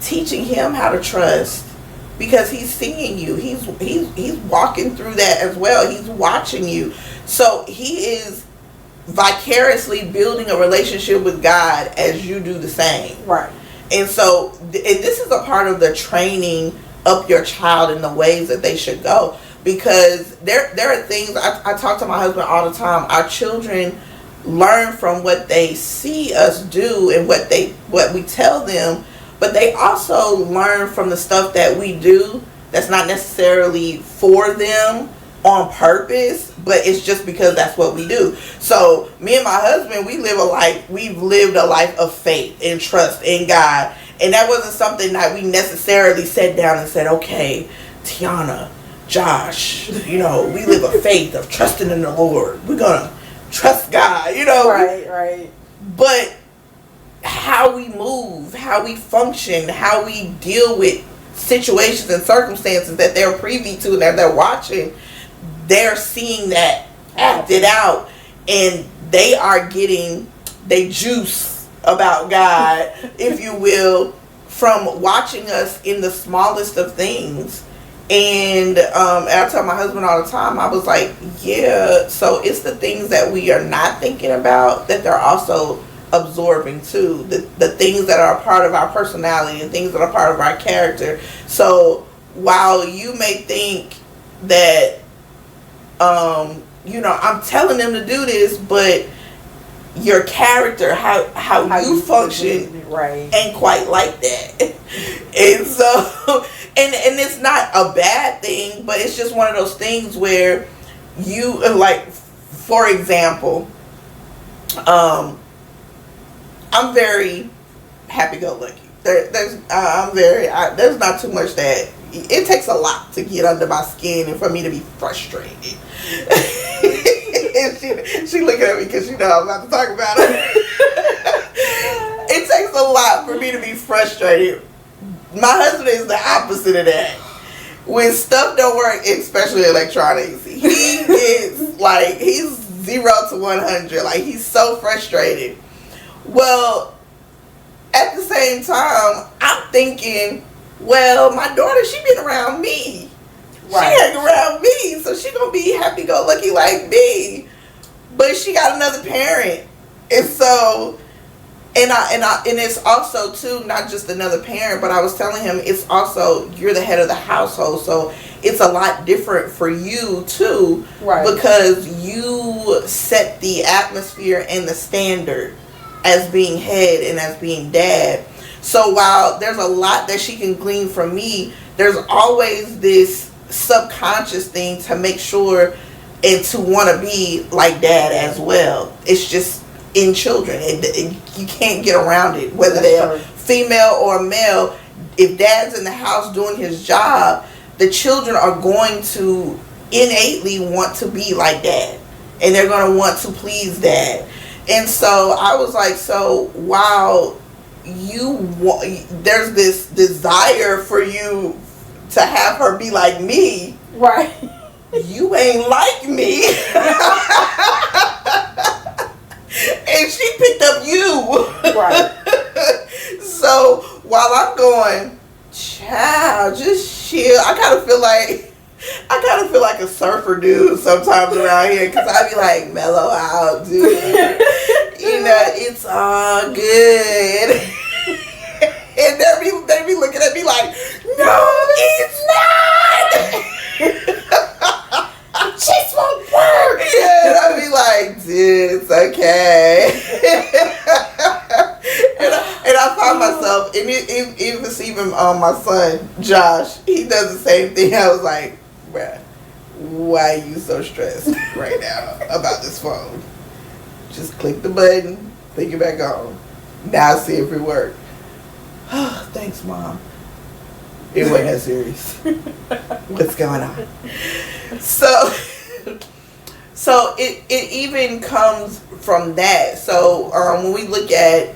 teaching him how to trust, because he's seeing you. He's walking through that as well. He's watching you. So he is vicariously building a relationship with God as you do the same. Right. And so this is a part of the training up your child in the ways that they should go, because there are things I talk to my husband all the time. Our children learn from what they see us do and what we tell them, but they also learn from the stuff that we do that's not necessarily for them on purpose, but it's just because that's what we do. So me and my husband, we've lived a life of faith and trust in God, and that wasn't something that we necessarily sat down and said, okay, Tiana, Josh, we live a faith of trusting in the Lord. We're gonna trust God, Right. But how we move, how we function, how we deal with situations and circumstances that they're privy to and that they're watching, they're seeing that acted out, and they are getting they juice about God, if you will, from watching us in the smallest of things. And I tell my husband all the time, I was like, yeah, so it's the things that we are not thinking about that they're also absorbing too. The things that are a part of our personality and things that are part of our character. So while you may think that I'm telling them to do this, but your character, how you function, right, ain't quite like that. And so, and it's not a bad thing, but it's just one of those things where you, like, for example, I'm very happy-go-lucky. There's not too much that it takes a lot to get under my skin and for me to be frustrated. And she looking at me because she know I'm about to talk about it. It takes a lot for me to be frustrated. My husband is the opposite of that. When stuff don't work, especially electronics, he is like, he's 0 to 100. Like, he's so frustrated. Well, at the same time, I'm thinking, well, my daughter, she been around me. Right. She hang around me, so she gonna be happy-go-lucky like me. But she got another parent, and so, and it's also too not just another parent, but I was telling him it's also, you're the head of the household, so it's a lot different for you too, right? Because you set the atmosphere and the standard as being head and as being dad. So while there's a lot that she can glean from me, there's always this subconscious thing to make sure and to want to be like dad as well. It's just in children. You can't get around it. Whether they're female or male, if dad's in the house doing his job, the children are going to innately want to be like dad. And they're going to want to please dad. And so I was like, so while there's this desire for you to have her be like me, right? You ain't like me. And she picked up you. Right. So while I'm going, child, just chill. I kind of feel like a surfer dude sometimes around here, because I be like, mellow out, dude. You know, it's all good. And they be looking at me like, no, it's not. It just won't work. Yeah, and I be like, dude, it's okay. and I find myself, and even my son, Josh, he does the same thing. I was like, bruh, why are you so stressed right now about this phone? Just click the button, click it back on. Now see if it works. Thanks, Mom. It wasn't that serious. What's going on? So it even comes from that. So when we look at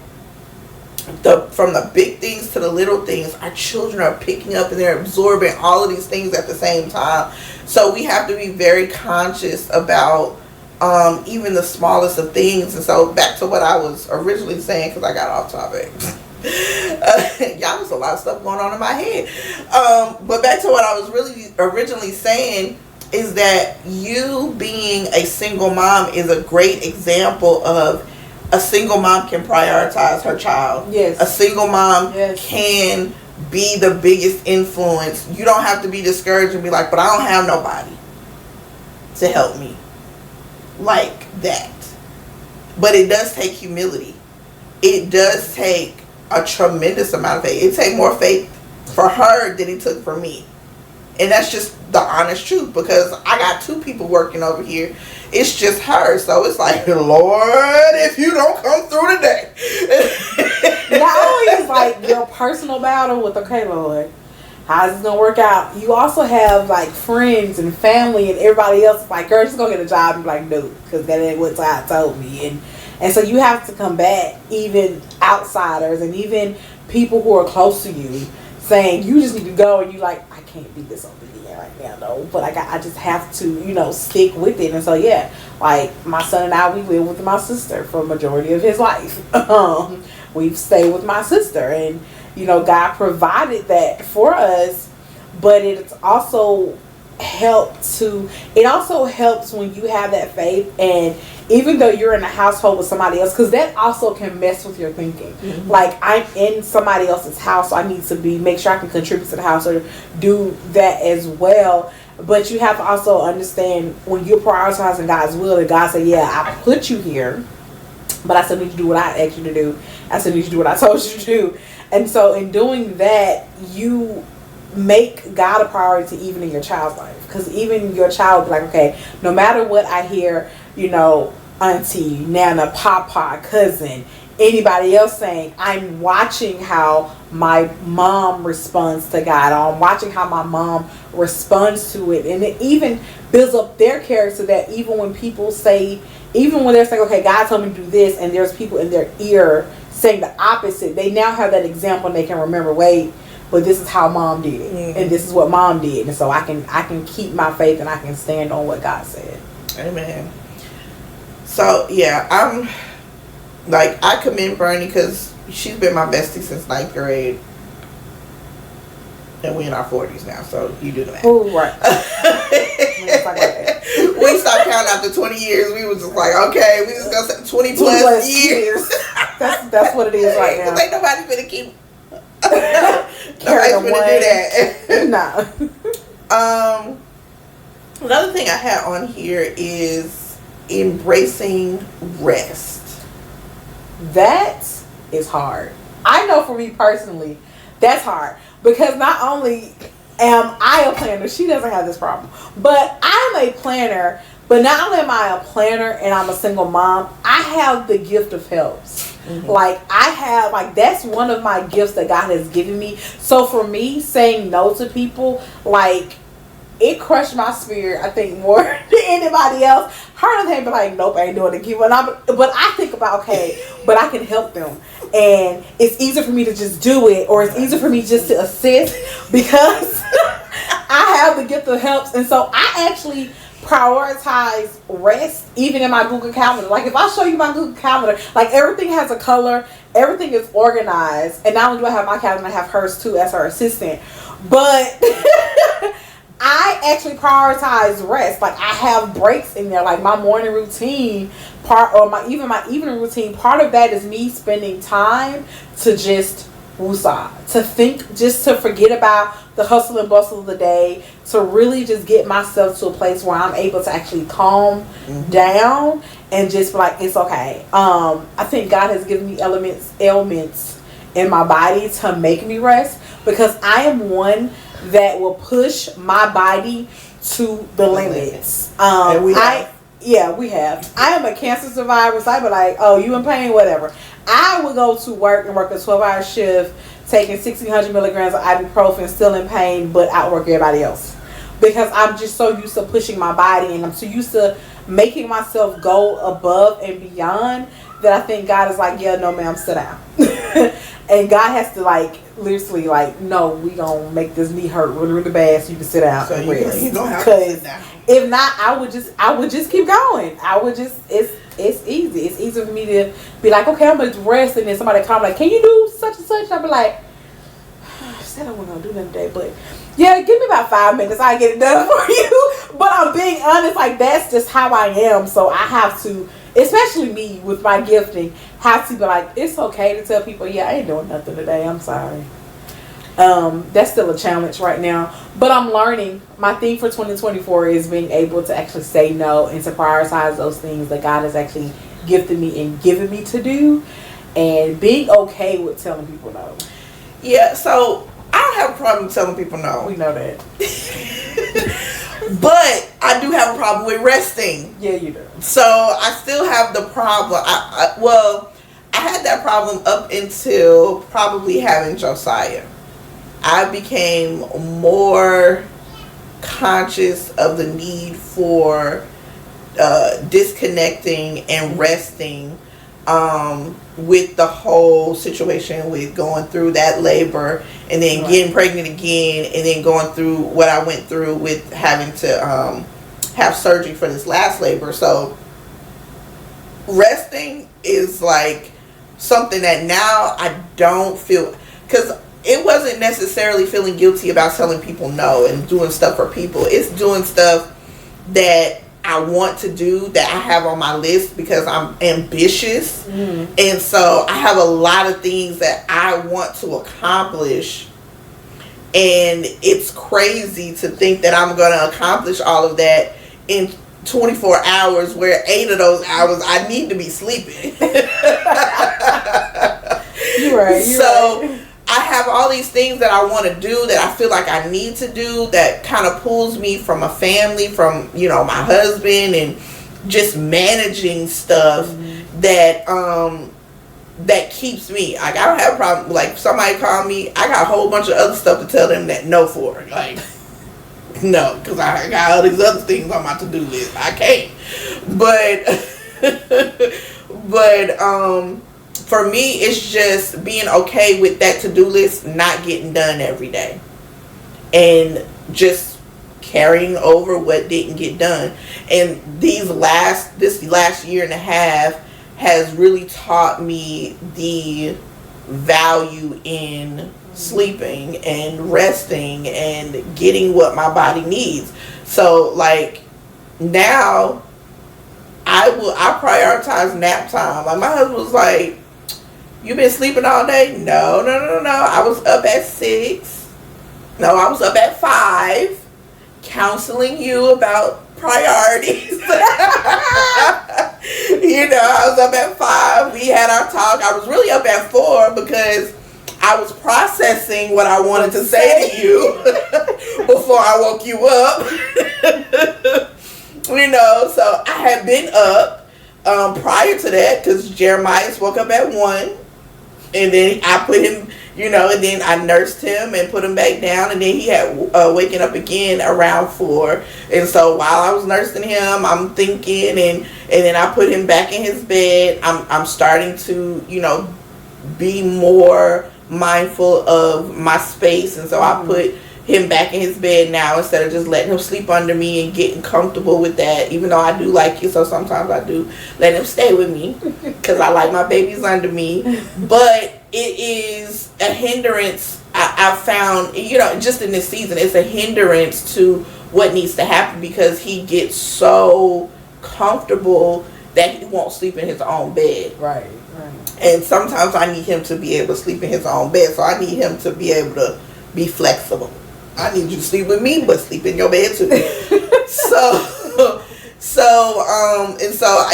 from the big things to the little things, our children are picking up and they're absorbing all of these things at the same time. So we have to be very conscious about even the smallest of things. And so back to what I was originally saying, because I got off topic. Y'all, there's a lot of stuff going on in my head. But back to what I was really originally saying is that you being a single mom is a great example of a single mom can prioritize her child. Yes. A single mom can be the biggest influence. You don't have to be discouraged and be like, but I don't have nobody to help me like that. But it does take humility. It does take a tremendous amount of faith. It takes more faith for her than it took for me. And that's just the honest truth, because I got two people working over here. It's just her. So it's like, Lord, if you don't come through today. Not only is like your personal battle with, okay, Lord, how's this gonna work out? You also have like friends and family and everybody else like, girl, just go get a job. And be like, no, because that ain't what God told me. And so you have to combat even outsiders and even people who are close to you saying you just need to go, and you like, I can't be disobedient right now, though. But I just have to, stick with it. And so yeah, like my son and I, we live with my sister for a majority of his life. We've stayed with my sister, and God provided that for us. But it's also helps when you have that faith, and even though you're in a household with somebody else, because that also can mess with your thinking. Mm-hmm. Like, I'm in somebody else's house, so I need to make sure I can contribute to the house or do that as well. But you have to also understand when you're prioritizing God's will, that God said, yeah, I put you here but I still need to do what I asked you to do. I still need to do what I told you to do. And so in doing that, you make God a priority even in your child's life. Because even your child will be like, okay, no matter what I hear, you know, auntie, nana, papa, cousin, anybody else saying, I'm watching how my mom responds to God. I'm watching how my mom responds to it. And it even builds up their character, that even when people say, even when they're saying, okay, God told me to do this, and there's people in their ear saying the opposite, they now have that example and they can remember, wait, but this is how mom did it. Mm-hmm. And this is what mom did. And so I can keep my faith and I can stand on what God said. Amen. So, yeah, I'm like, I commend Bernie because she's been my bestie since 9th grade. And we in our 40s now, so you do the math. Oh, right. We stopped counting after 20 years. We was just like, okay, we just gonna say 20 plus years. That's what it is right now. Ain't nobody gonna keep nobody's gonna do that. No. Another thing I had on here is embracing rest. That is hard. I know for me personally, that's hard. Because not only am I a planner, she doesn't have this problem, but I'm a planner. But not only am I a planner and I'm a single mom, I have the gift of helps. Mm-hmm. Like that's one of my gifts that God has given me. So for me, saying no to people, like, it crushed my spirit, I think, more than anybody else. Her and him be like, nope, I ain't doing it. But I think about, okay, but I can help them. And it's easier for me to just do it, or it's easier for me just to assist, because I have the gift of helps. And so I actually prioritize rest even in my Google Calendar. Like, if I show you my Google Calendar, like, everything has a color, everything is organized. And not only do I have my calendar, I have hers too as her assistant. But I actually prioritize rest. Like, I have breaks in there, like my morning routine my evening routine. Part of that is me spending time to just woosah, to think, just to forget about the hustle and bustle of the day, to really just get myself to a place where I'm able to actually calm down and just be like, it's okay. I think God has given me ailments in my body to make me rest, because I am one that will push my body to the limits. We have. I am a cancer survivor, so I be like, oh, you in pain, whatever. I would go to work and work a 12-hour shift, taking 1,600 milligrams of ibuprofen, still in pain, but outwork everybody else. Because I'm just so used to pushing my body, and I'm so used to making myself go above and beyond, that I think God is like, yeah, no, ma'am, sit down. And God has to, like, literally, like, no, we gonna make this knee hurt really, really bad so you can sit down. So you don't have to sit down. If not, I would just keep going. It's easy. It's easy for me to be like, okay, I'm gonna rest, and then somebody come like, can you do such and such? I'll be like, I said I wasn't gonna do nothing today, but yeah, give me about 5 minutes, I'll get it done for you. But I'm being honest, like, that's just how I am. So I have to, especially me with my gifting, have to be like, it's okay to tell people, yeah, I ain't doing nothing today, I'm sorry. That's still a challenge right now, but I'm learning. My theme for 2024 is being able to actually say no and to prioritize those things that God has actually gifted me and given me to do, and being okay with telling people no. Yeah, so I don't have a problem telling people no. We know that. But I do have a problem with resting. Yeah, you do. So I still have the problem. I had that problem up until probably having Josiah. I became more conscious of the need for disconnecting and resting with the whole situation with going through that labor and then getting pregnant again, and then going through what I went through with having to have surgery for this last labor. So resting is like something that now I don't feel, because it wasn't necessarily feeling guilty about telling people no and doing stuff for people. It's doing stuff that I want to do, that I have on my list because I'm ambitious. And so I have a lot of things that I want to accomplish, and it's crazy to think that I'm going to accomplish all of that in 24 hours where 8 of those hours I need to be sleeping. You're right. So I have all these things that I want to do that I feel like I need to do that kind of pulls me from a family, from, you know, my husband, and just managing stuff that that keeps me. Like, I don't have a problem. Like, somebody call me, I got a whole bunch of other stuff to tell them that no for. Like, no, because I got all these other things on my to-do list. I can't. But for me, it's just being okay with that to-do list not getting done every day, and just carrying over what didn't get done. And this last year and a half has really taught me the value in sleeping and resting and getting what my body needs. So, like, now I prioritize nap time. Like, my husband was like, "You been sleeping all day?" No. I was up at 6. No, I was up at 5 counseling you about priorities. You know, I was up at 5. We had our talk. I was really up at 4 because I was processing what I wanted to say to you before I woke you up. You know, so I had been up prior to that because Jeremiah woke up at 1. And then I put him, you know, and then I nursed him and put him back down. And then he had waking up again around 4. And so while I was nursing him, I'm thinking, and then I put him back in his bed. I'm starting to, you know, be more mindful of my space. And so I put him back in his bed now instead of just letting him sleep under me and getting comfortable with that, even though I do like it. So sometimes I do let him stay with me because I like my babies under me. But it is a hindrance. I've found, you know, just in this season, it's a hindrance to what needs to happen because he gets so comfortable that he won't sleep in his own bed. Right. And sometimes I need him to be able to sleep in his own bed. So I need him to be able to be flexible. I need you to sleep with me, but sleep in your bed too. And so,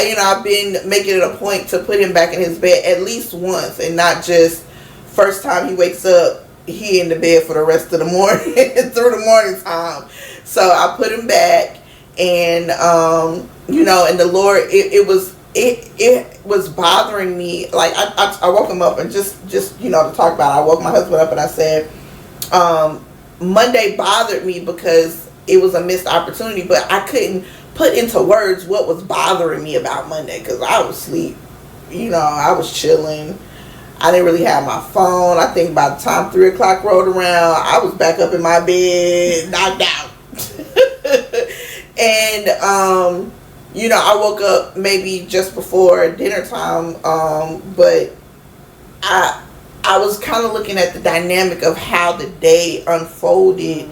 you know, I've been making it a point to put him back in his bed at least once, and not just first time he wakes up, he in the bed for the rest of the morning through the morning time. So I put him back, and you know, and the Lord, it was bothering me. Like I woke him up, and just you know, to talk about it, I woke my husband up and I said, Monday bothered me because it was a missed opportunity, but I couldn't put into words what was bothering me about Monday because I was asleep. You know, I was chilling. I didn't really have my phone. I think by the time 3 o'clock rolled around, I was back up in my bed, knocked out. And, you know, I woke up maybe just before dinner time, but I was kind of looking at the dynamic of how the day unfolded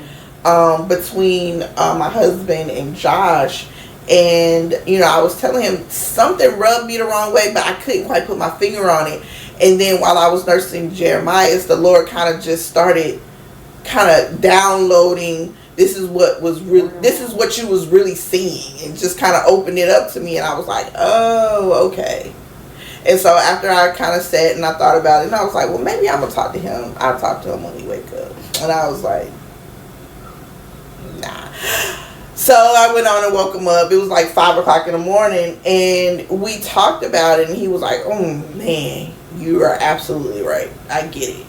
between my husband and Josh. And, you know, I was telling him something rubbed me the wrong way, but I couldn't quite put my finger on it. And then while I was nursing Jeremiah, the Lord kind of just started kind of downloading, this is what you was really seeing, and just kind of opened it up to me. And I was like, oh, okay. And so after I kind of sat and I thought about it, and I was like, well, maybe I'm going to talk to him. I'll talk to him when he wake up. And I was like, nah. So I went on and woke him up. It was like 5 o'clock in the morning, and we talked about it, and he was like, oh, man, you are absolutely right. I get it.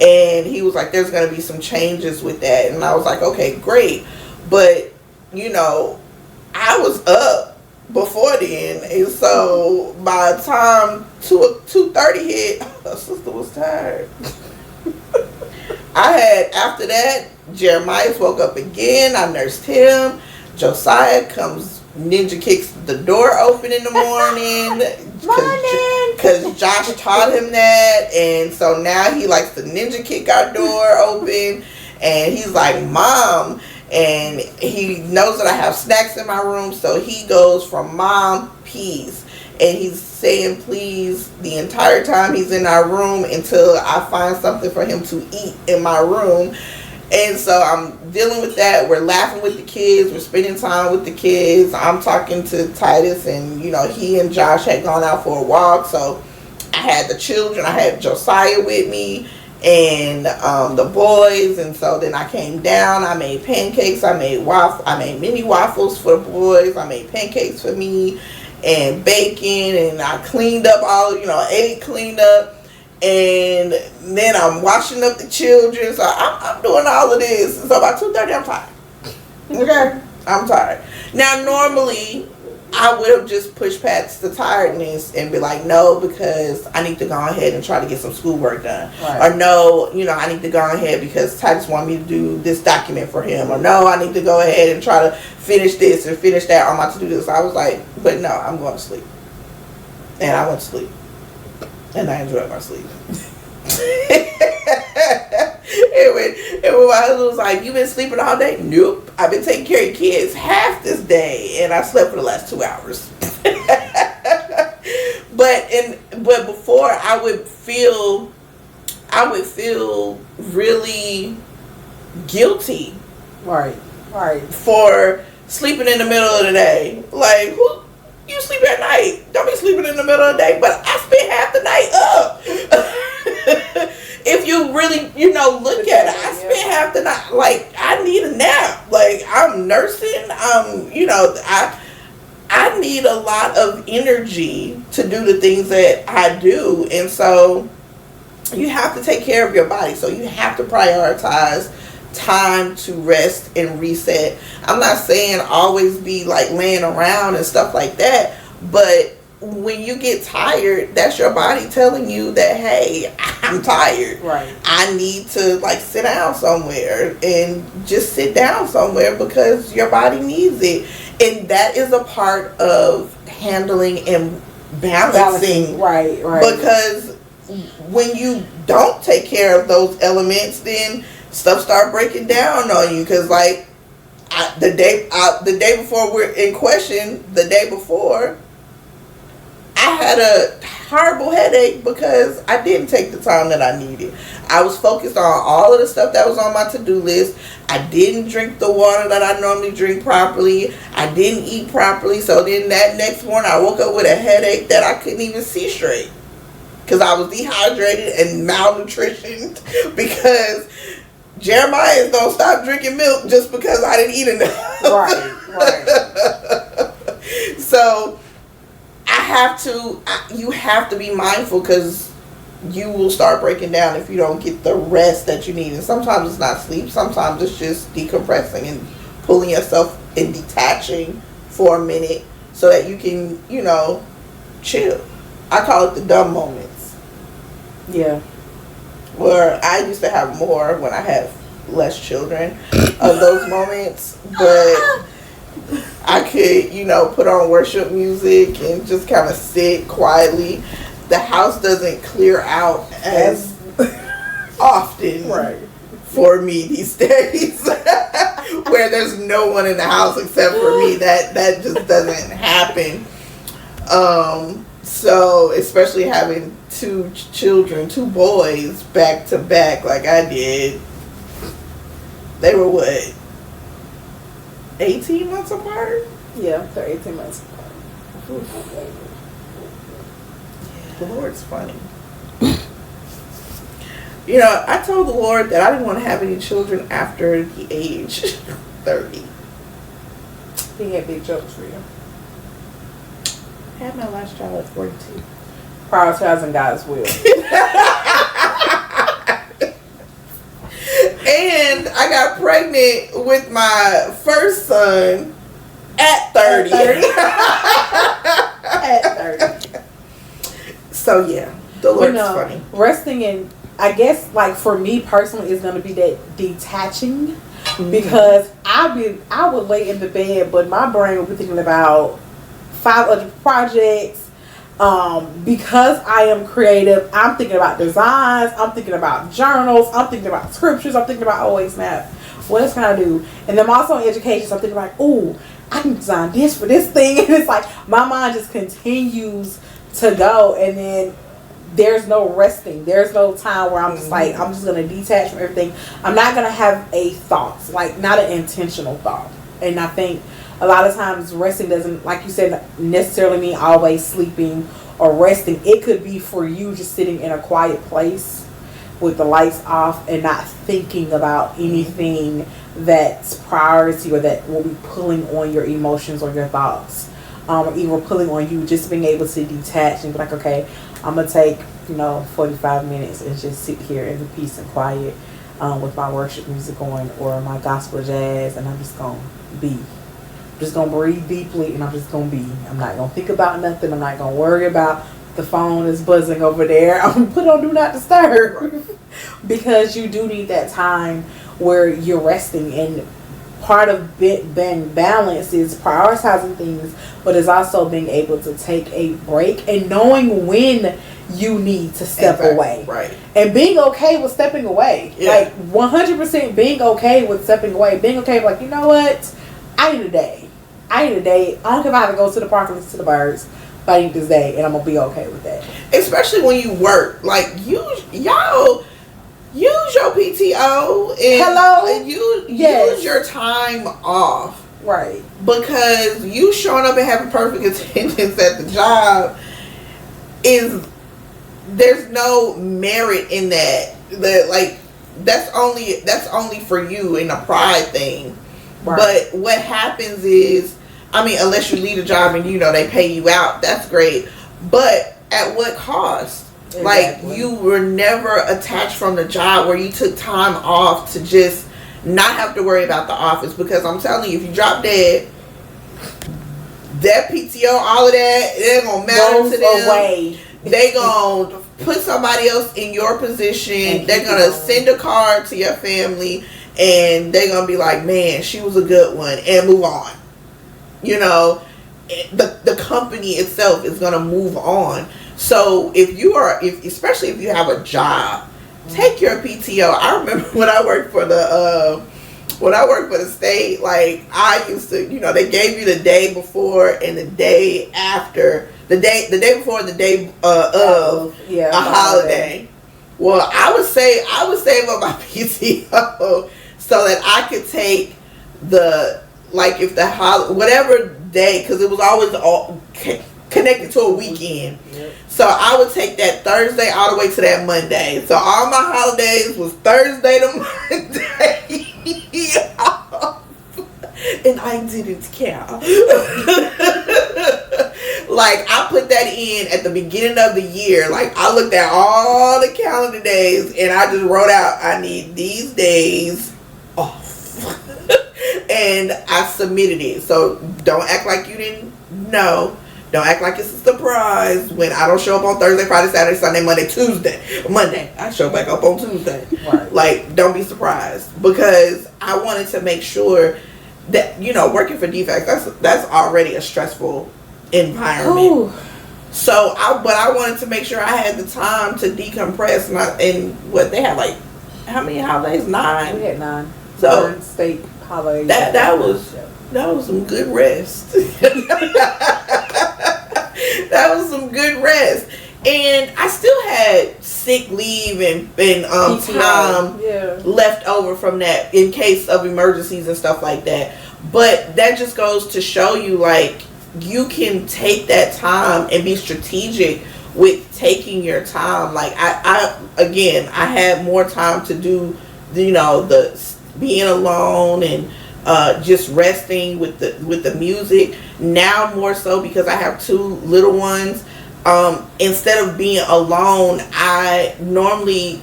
And he was like, there's going to be some changes with that. And I was like, okay, great. But, you know, I was up before then, and so by the time 2:30 hit, her sister was tired. After that, Jeremiah woke up again. I nursed him. Josiah comes, ninja kicks the door open in the morning because Josh taught him that, and so now he likes to ninja kick our door open, and he's like, Mom. And he knows that I have snacks in my room, so he goes from Mom, peace. And he's saying please the entire time he's in our room until I find something for him to eat in my room. And so I'm dealing with that. We're laughing with the kids. We're spending time with the kids. I'm talking to Titus, and he and Josh had gone out for a walk. So I had the children. I had Josiah with me and the boys. And so then I came down. I made pancakes. I made mini waffles for the boys. I made pancakes for me and bacon. And I cleaned up ate cleaned up. And then I'm washing up the children. So I'm doing all of this. So about 2:30, I'm tired. Okay? I'm tired. Now, normally, I would have just pushed past the tiredness and be like, no, because I need to go ahead and try to get some schoolwork done. Right. Or no, I need to go ahead because Titus wanted me to do this document for him. Or no, I need to go ahead and try to finish this or finish that on my to-do list. I was like, but no, I'm going to sleep. And I went to sleep. And I enjoyed my sleep. And when my husband was like, you been sleeping all day? Nope. I've been taking care of kids half this day. And I slept for the last 2 hours. But before I would feel really guilty. Right. For sleeping in the middle of the day. Like, who? You sleep at night. Don't be sleeping in the middle of the day. But I spent half the night up. If you really, look at it, I spent half the night. Like, I need a nap. Like, I'm nursing. I need a lot of energy to do the things that I do. And so you have to take care of your body. So you have to prioritize time to rest and reset. I'm not saying always be like laying around and stuff like that, but when you get tired, that's your body telling you that, hey, I'm tired. Right. I need to sit down somewhere, and just sit down somewhere because your body needs it. And that is a part of handling and balancing. Right. Because when you don't take care of those elements, then stuff start breaking down on you. Because the day before we're in question, the day before, I had a horrible headache because I didn't take the time that I needed. I was focused on all of the stuff that was on my to-do list. I didn't drink the water that I normally drink properly. I didn't eat properly. So then that next morning I woke up with a headache that I couldn't even see straight. Because I was dehydrated and malnutritioned because Jeremiah don't stop drinking milk just because I didn't eat enough. Right. So you have to be mindful, because you will start breaking down if you don't get the rest that you need. And sometimes it's not sleep. Sometimes it's just decompressing and pulling yourself and detaching for a minute so that you can, chill. I call it the dumb moments. Yeah. Where I used to have more when I had less children of those moments, but I could, put on worship music and just kind of sit quietly. The house doesn't clear out as often for me these days, where there's no one in the house except for me. That just doesn't happen. So especially having 2 children, 2 boys back to back like I did. They were what? 18 months apart? Yeah, they're 18 months apart. The Lord's funny. I told the Lord that I didn't want to have any children after the age 30. He had big jokes for you. I had my last child at 42. Prioritizing God's will. And I got pregnant with my first son at 30. At 30. So yeah, the Lord's funny. Resting in, I guess, for me personally, is going to be that detaching, because I would lay in the bed, but my brain would be thinking about 5 other projects. Because I am creative, I'm thinking about designs, I'm thinking about journals, I'm thinking about scriptures, I'm thinking about, oh wait, snap, what else can I do? And then I'm also in education, so I'm thinking I can design this for this thing. And it's my mind just continues to go. And then there's no resting. There's no time where I'm just like, I'm just going to detach from everything. I'm not going to have a thought, like not an intentional thought. And I think a lot of times resting doesn't, like you said, necessarily mean always sleeping or resting. It could be for you just sitting in a quiet place with the lights off and not thinking about anything that's priority or that will be pulling on your emotions or your thoughts. Or even pulling on you, just being able to detach and be like, okay, I'm going to take, 45 minutes and just sit here in the peace and quiet with my worship music on or my gospel jazz, and I'm just going to be. I'm just going to breathe deeply, and I'm just going to be. I'm not going to think about nothing. I'm not going to worry about the phone is buzzing over there. I'm going to put on Do Not Disturb because you do need that time where you're resting. And part of being balanced is prioritizing things, but it's also being able to take a break and knowing when you need to step away. Right. And being okay with stepping away. Yeah. Like 100% being okay with stepping away. Being okay with like, you know what? I need a day. I don't care if I have to go to the park and listen to the birds, but I need this day, and I'm going to be okay with that. Especially when you work. Like, use your PTO and use your time off. Right. Because you showing up and having perfect attendance at the job there's no merit in that. That's only for you in a pride thing. Right. But what happens is, unless you leave a job and they pay you out, that's great. But at what cost? Exactly. Like, you were never attached from the job where you took time off to just not have to worry about the office. Because I'm telling you, if you drop dead, that PTO, all of that, it ain't gonna matter to them. Away. They gonna put somebody else in your position. They're gonna send a card to your family, and they're gonna be like, "Man, she was a good one," and move on. The company itself is gonna move on. So especially if you have a job, take your PTO. I remember when I worked for the state, like, I used to, they gave you the day before and the day after, the day before and the day of a holiday. Well, I would save up my PTO so that I could take whatever day, because it was always all connected to a weekend. Yep. So I would take that Thursday all the way to that Monday. So all my holidays was Thursday to Monday. And I didn't care. Like, I put that in at the beginning of the year. Like, I looked at all the calendar days and I just wrote out, I need these days off. And I submitted it. So don't act like you didn't know. Don't act like it's a surprise when I don't show up on Thursday, Friday, Saturday, Sunday, Monday, Tuesday. Monday, I show back up on Tuesday. Right. Like, don't be surprised. Because I wanted to make sure that, working for defects, that's already a stressful environment. Ooh. So, I wanted to make sure I had the time to decompress. And what they had, like, how many holidays? 9. We had 9. So, 9 state holidays. That was some good rest. That was some good rest. And I still had sick leave and time left over from that in case of emergencies and stuff like that. But that just goes to show you, like, you can take that time and be strategic with taking your time. Like, I had more time to do, the being alone and just resting with the music. Now more so because I have 2 little ones. Instead of being alone, I normally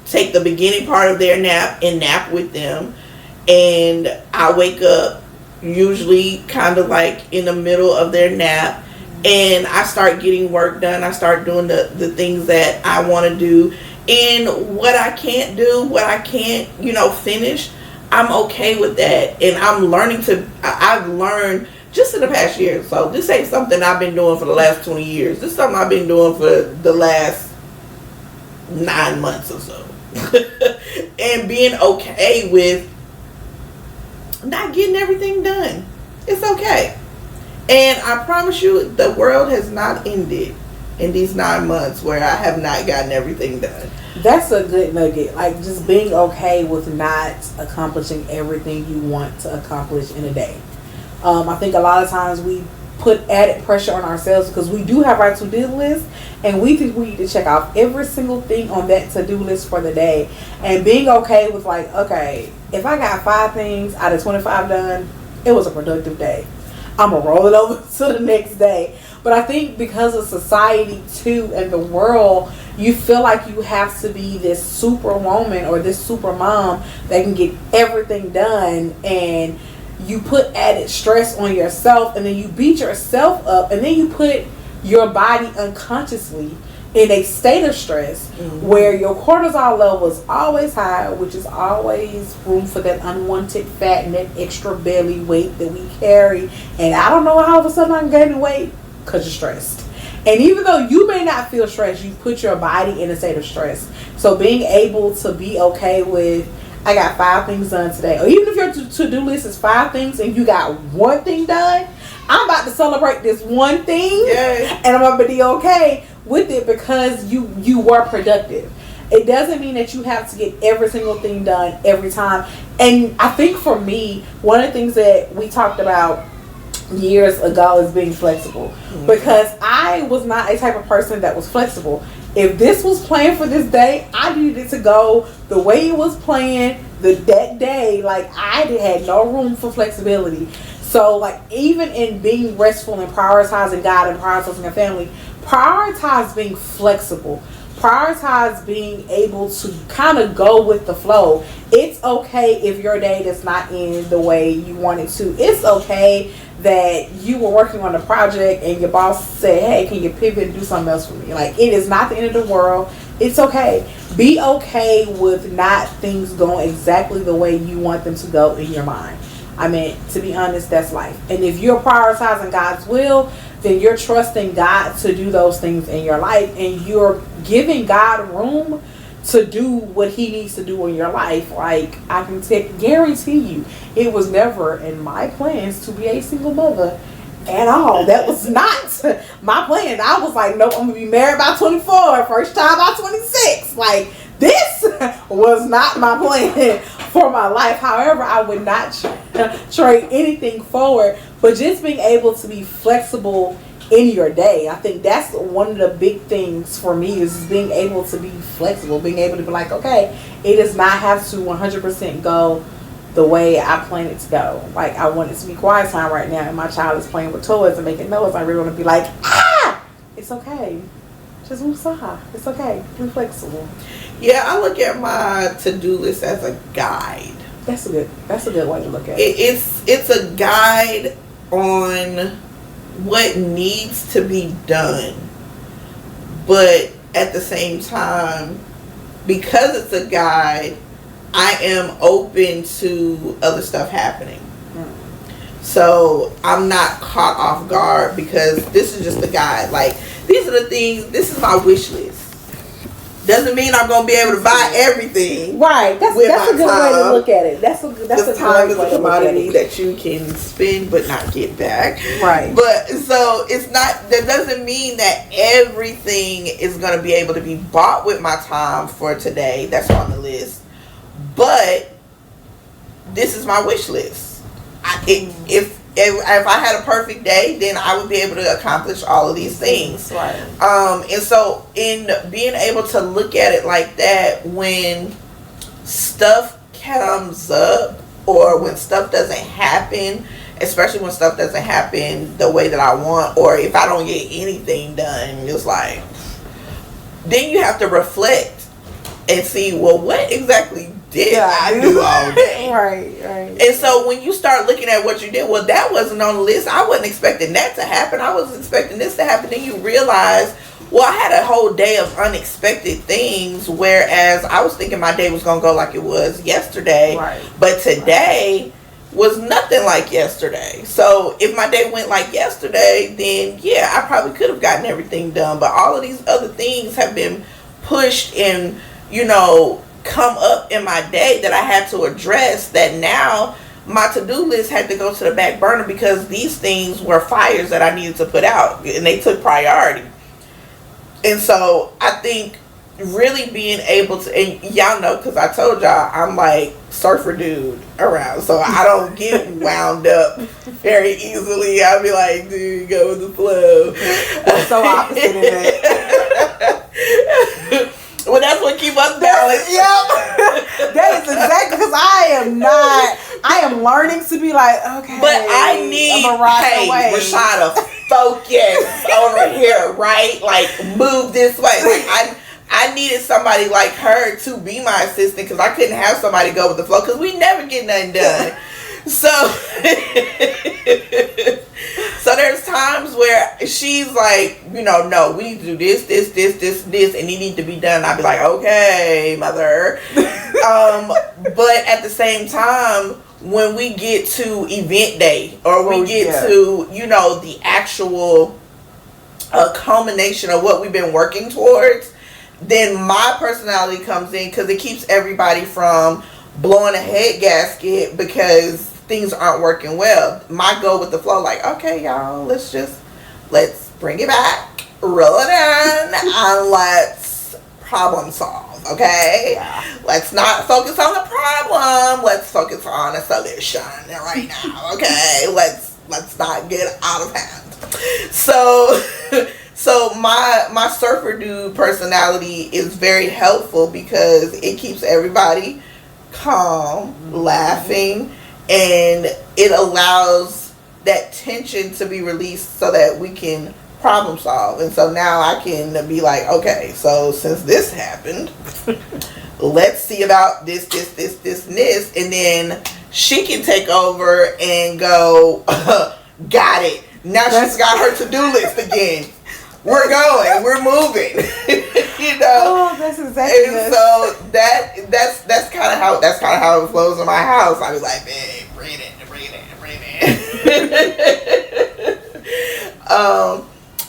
take the beginning part of their nap and nap with them. And I wake up usually kind of like in the middle of their nap, and I start getting work done. I start doing the things that I want to do. And what I can't do, what I can't, finish, I'm okay with that. And I've learned just in the past year. So this ain't something I've been doing for the last 20 years. This is something I've been doing for the last 9 months or so. And being okay with not getting everything done. It's okay. And I promise you, the world has not ended. in these 9 months where I have not gotten everything done. That's a good nugget. Like, just being okay with not accomplishing everything you want to accomplish in a day. I think a lot of times we put added pressure on ourselves because we do have our to-do list, and we think we need to check off every single thing on that to-do list for the day. And being okay with, like, okay, if I got 5 things out of 25 done, it was a productive day. I'm going to roll it over to the next day. But I think because of society too and the world, you feel like you have to be this superwoman or this super mom that can get everything done, and you put added stress on yourself, and then you beat yourself up, and then you put your body unconsciously in a state of stress where your cortisol level is always high, which is always room for that unwanted fat and that extra belly weight that we carry. And I don't know how all of a sudden I'm gaining weight, because you're stressed. And even though you may not feel stressed, you put your body in a state of stress. So being able to be okay with, I got 5 things done today, or even if your to-do list is 5 things and you got 1 thing done, I'm about to celebrate this 1 thing. Yes. And I'm going to be okay with it because you were productive. It doesn't mean that you have to get every single thing done every time. And I think for me, one of the things that we talked about years ago is being flexible, because I was not a type of person that was flexible. If this was planned for this day, I needed it to go the way it was planned that day. Like, I had no room for flexibility. So, like, even in being restful and prioritizing God and prioritizing your family, prioritize being flexible. Prioritize being able to kind of go with the flow. It's okay if your day does not end the way you want it to. It's okay that you were working on a project and your boss said, hey, can you pivot and do something else for me? Like, it is not the end of the world. It's okay. Be okay with not things going exactly the way you want them to go in your mind. I mean, to be honest, that's life. And if you're prioritizing God's will, then you're trusting God to do those things in your life, and you're giving God room to do what he needs to do in your life. Like, I can guarantee you, it was never in my plans to be a single mother at all. That was not my plan. I was like, nope, I'm going to be married by 24, first time by 26. Like, this was not my plan for my life. However, I would not trade anything forward, but just being able to be flexible in your day. I think that's one of the big things for me, is being able to be flexible, being able to be like, okay, it does not have to 100% go the way I plan it to go. Like, I want it to be quiet time right now, and my child is playing with toys and making noise. I really want to be like, it's okay. Just woosah. It's okay. Be flexible. Yeah, I look at my to-do list as a guide. That's a good way to look at it. It's a guide on what needs to be done, but at the same time, because it's a guide, I am open to other stuff happening. So I'm not caught off guard, because this is just a guide. Like, these are the things, this is my wish list. Doesn't mean I'm going to be able to buy everything. Right. That's a good way to look at it. That's a time is way a to look at commodity it. that you can spend but not get back. Right. But so it's not, that doesn't mean that everything is going to be able to be bought with my time for today. That's on the list. But this is my wish list. If I had a perfect day, then I would be able to accomplish all of these things. Right. And so in being able to look at it like that, when stuff comes up or when stuff doesn't happen, especially when stuff doesn't happen the way that I want, or if I don't get anything done, it's like, then you have to reflect and see, well, what exactly did I do all day? Right. And so when you start looking at what you did, well, that wasn't on the list. I wasn't expecting that to happen. I was expecting this to happen. Then you realize, well, I had a whole day of unexpected things, whereas I was thinking my day was going to go like it was yesterday. Right. But today was nothing like yesterday. So if my day went like yesterday, then yeah, I probably could have gotten everything done. But all of these other things have been pushed and, come up in my day that I had to address, that now my to-do list had to go to the back burner because these things were fires that I needed to put out, and they took priority. And so I think really being able to, and y'all know, because I told y'all I'm like surfer dude around, so I don't get wound up very easily. I'll be like, dude, go with the flow. I'm so opposite of that. Well, that's what keep us balanced. Yep. That is exactly, because I am learning to be like, okay. But I need, hey, Rashatta, focus over here, right? Like, move this way. Like, I needed somebody like her to be my assistant, because I couldn't have somebody go with the flow, because we never get nothing done. So, so there's times where she's like, you know, no, we need to do this, and it need to be done. I'd be like, okay, mother. But at the same time, when we get to event day, or we get to, you know, the actual culmination of what we've been working towards, then my personality comes in, because it keeps everybody from blowing a head gasket because things aren't working well. My go with the flow, like, okay, y'all, let's bring it back, roll it in, and let's problem solve, okay? Yeah. Let's not focus on the problem, let's focus on a solution right now, okay? Let's not get out of hand. So my surfer dude personality is very helpful, because it keeps everybody calm, laughing, and it allows that tension to be released so that we can problem solve. And so now I can be like, okay, so since this happened, let's see about this, and this, and then she can take over and go, got it. Now she's got her to-do list again. We're going. We're moving. You know. Oh, that's exactly. And so that's kind of how it flows in my house. I be like, babe, breathe in.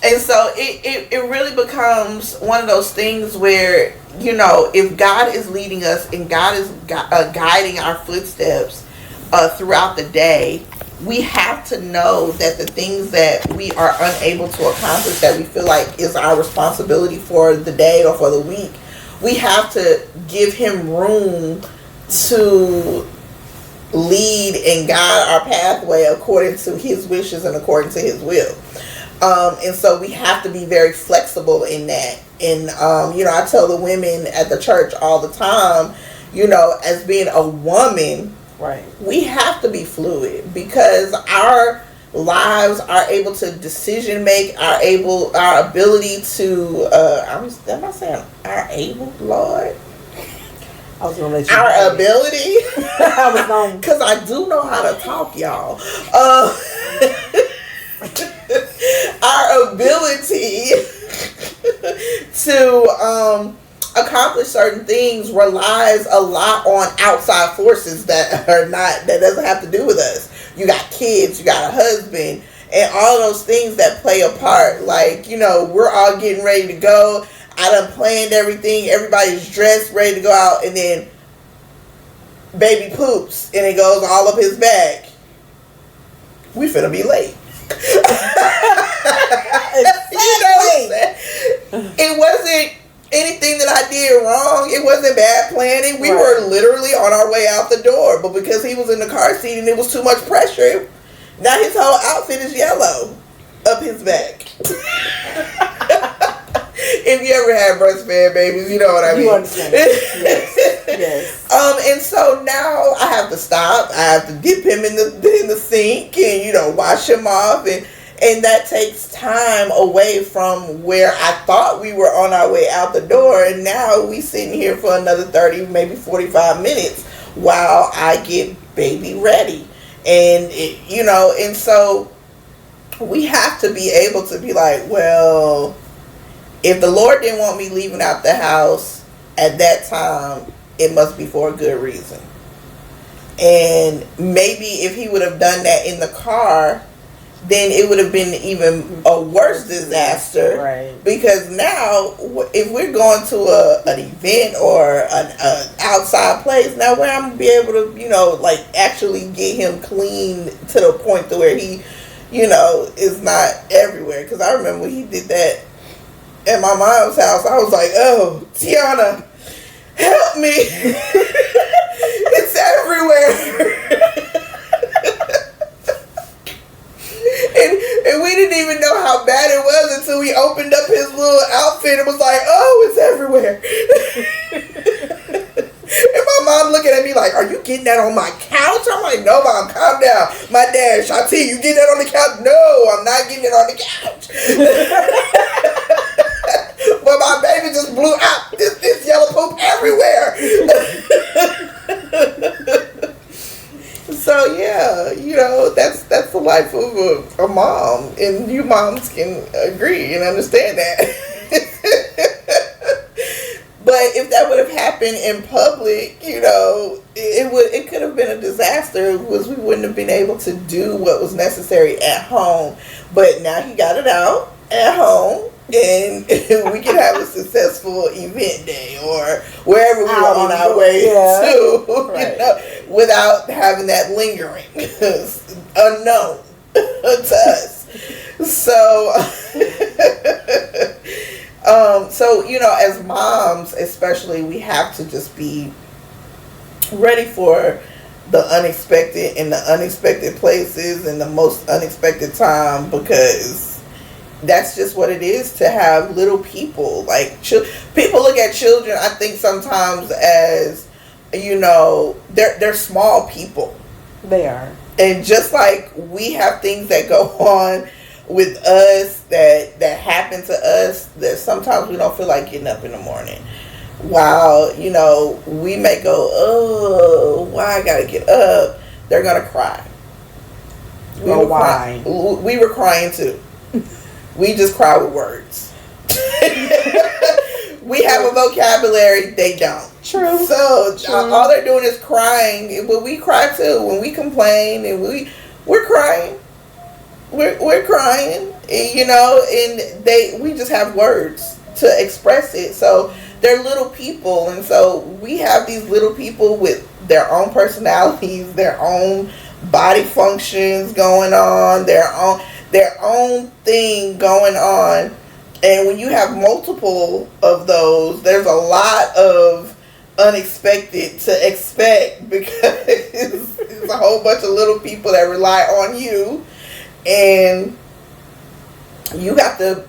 And so it really becomes one of those things where, you know, if God is leading us and God is guiding our footsteps throughout the day, we have to know that the things that we are unable to accomplish, that we feel like is our responsibility for the day or for the week, we have to give him room to lead and guide our pathway according to his wishes and according to his will. And so we have to be very flexible in that. And, you know, I tell the women at the church all the time, you know, as being a woman, right, we have to be fluid, because our lives are able to decision make, our ability to am I saying our able, Lord? I was gonna let you our ability. I was going, because I do know how to talk, y'all. Our ability to accomplish certain things relies a lot on outside forces that doesn't have to do with us. You got kids, you got a husband, and all those things that play a part. Like, you know, we're all getting ready to go. I done planned everything. Everybody's dressed, ready to go out, and then baby poops, and it goes all up his back. We finna be late. You know, it wasn't anything that I did wrong. It wasn't bad planning. We were literally on our way out the door, but because he was in the car seat and it was too much pressure, now his whole outfit is yellow up his back. If you ever had breastfed babies, you know what I mean. You understand. Yes. And so now I have to stop. I have to dip him in the sink and, you know, wash him off, and that takes time away from where I thought we were on our way out the door, and now we sitting here for another 30, maybe 45 minutes while I get baby ready. And you know, and so we have to be able to be like, well, if the Lord didn't want me leaving out the house at that time, it must be for a good reason. And maybe if he would have done that in the car, then it would have been even a worse disaster. Right. Because now, if we're going to an event or an outside place, now where I'm going to be able to, you know, like actually get him clean to the point to where he, you know, is not everywhere. Because I remember when he did that at my mom's house, I was like, oh, Tiana, help me. It's everywhere. And we didn't even know how bad it was until we opened up his little outfit and was like, oh, it's everywhere. And my mom looking at me like, are you getting that on my couch? I'm like, no, Mom, calm down. My dad, Shanti, you getting that on the couch? No, I'm not getting it on the couch. But my baby just blew out this yellow poop everywhere. So yeah, that's the life of a mom, and you moms can agree and understand that. But if that would have happened in public, it could have been a disaster, because we wouldn't have been able to do what was necessary at home. But now he got it out at home, and we can have a successful event day or wherever we were on our way to, right. Without having that lingering unknown to us. So, as moms, especially, we have to just be ready for the unexpected in the unexpected places and the most unexpected time, because that's just what it is to have little people. Like, people look at children, I think, sometimes as, they're small people. They are. And just like we have things that go on with us that happen to us, that sometimes we don't feel like getting up in the morning. While, we may go, oh, why I gotta get up? They're gonna cry. We were crying too. We just cry with words. We have a vocabulary, they don't. True. So all they're doing is crying. But we cry too when we complain, and we're crying. We're crying, and we just have words to express it. So they're little people, and so we have these little people with their own personalities, their own body functions going on, their own thing going on. And when you have multiple of those, there's a lot of unexpected to expect, because it's a whole bunch of little people that rely on you, and you got to,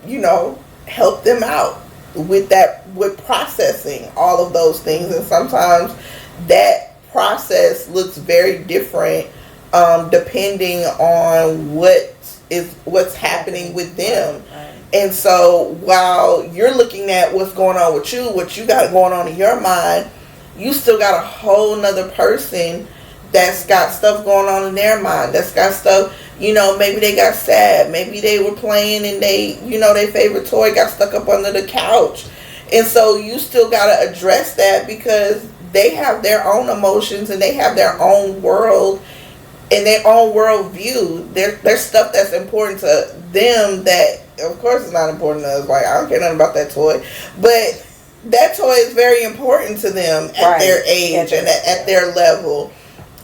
help them out with processing all of those things. And sometimes that process looks very different depending on what's happening with them. And so while you're looking at what's going on with you, what you got going on in your mind, you still got a whole nother person that's got stuff going on in their mind, that's got stuff, maybe they got sad, maybe they were playing and they, their favorite toy got stuck up under the couch. And so you still got to address that, because they have their own emotions and they have their own world and their own world view. There's stuff that's important to them that, of course, is not important to us. Like, I don't care nothing about that toy, but that toy is very important to them at their age and at their level.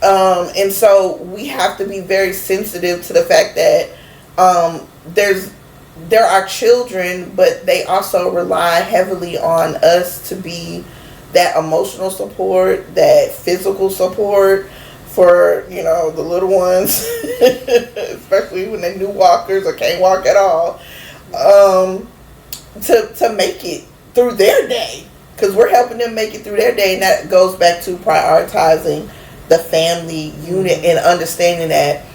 And so we have to be very sensitive to the fact that there are children, but they also rely heavily on us to be that emotional support, that physical support for, the little ones, especially when they're new walkers or can't walk at all, to make it through their day, because we're helping them make it through their day. And that goes back to prioritizing the family unit and understanding that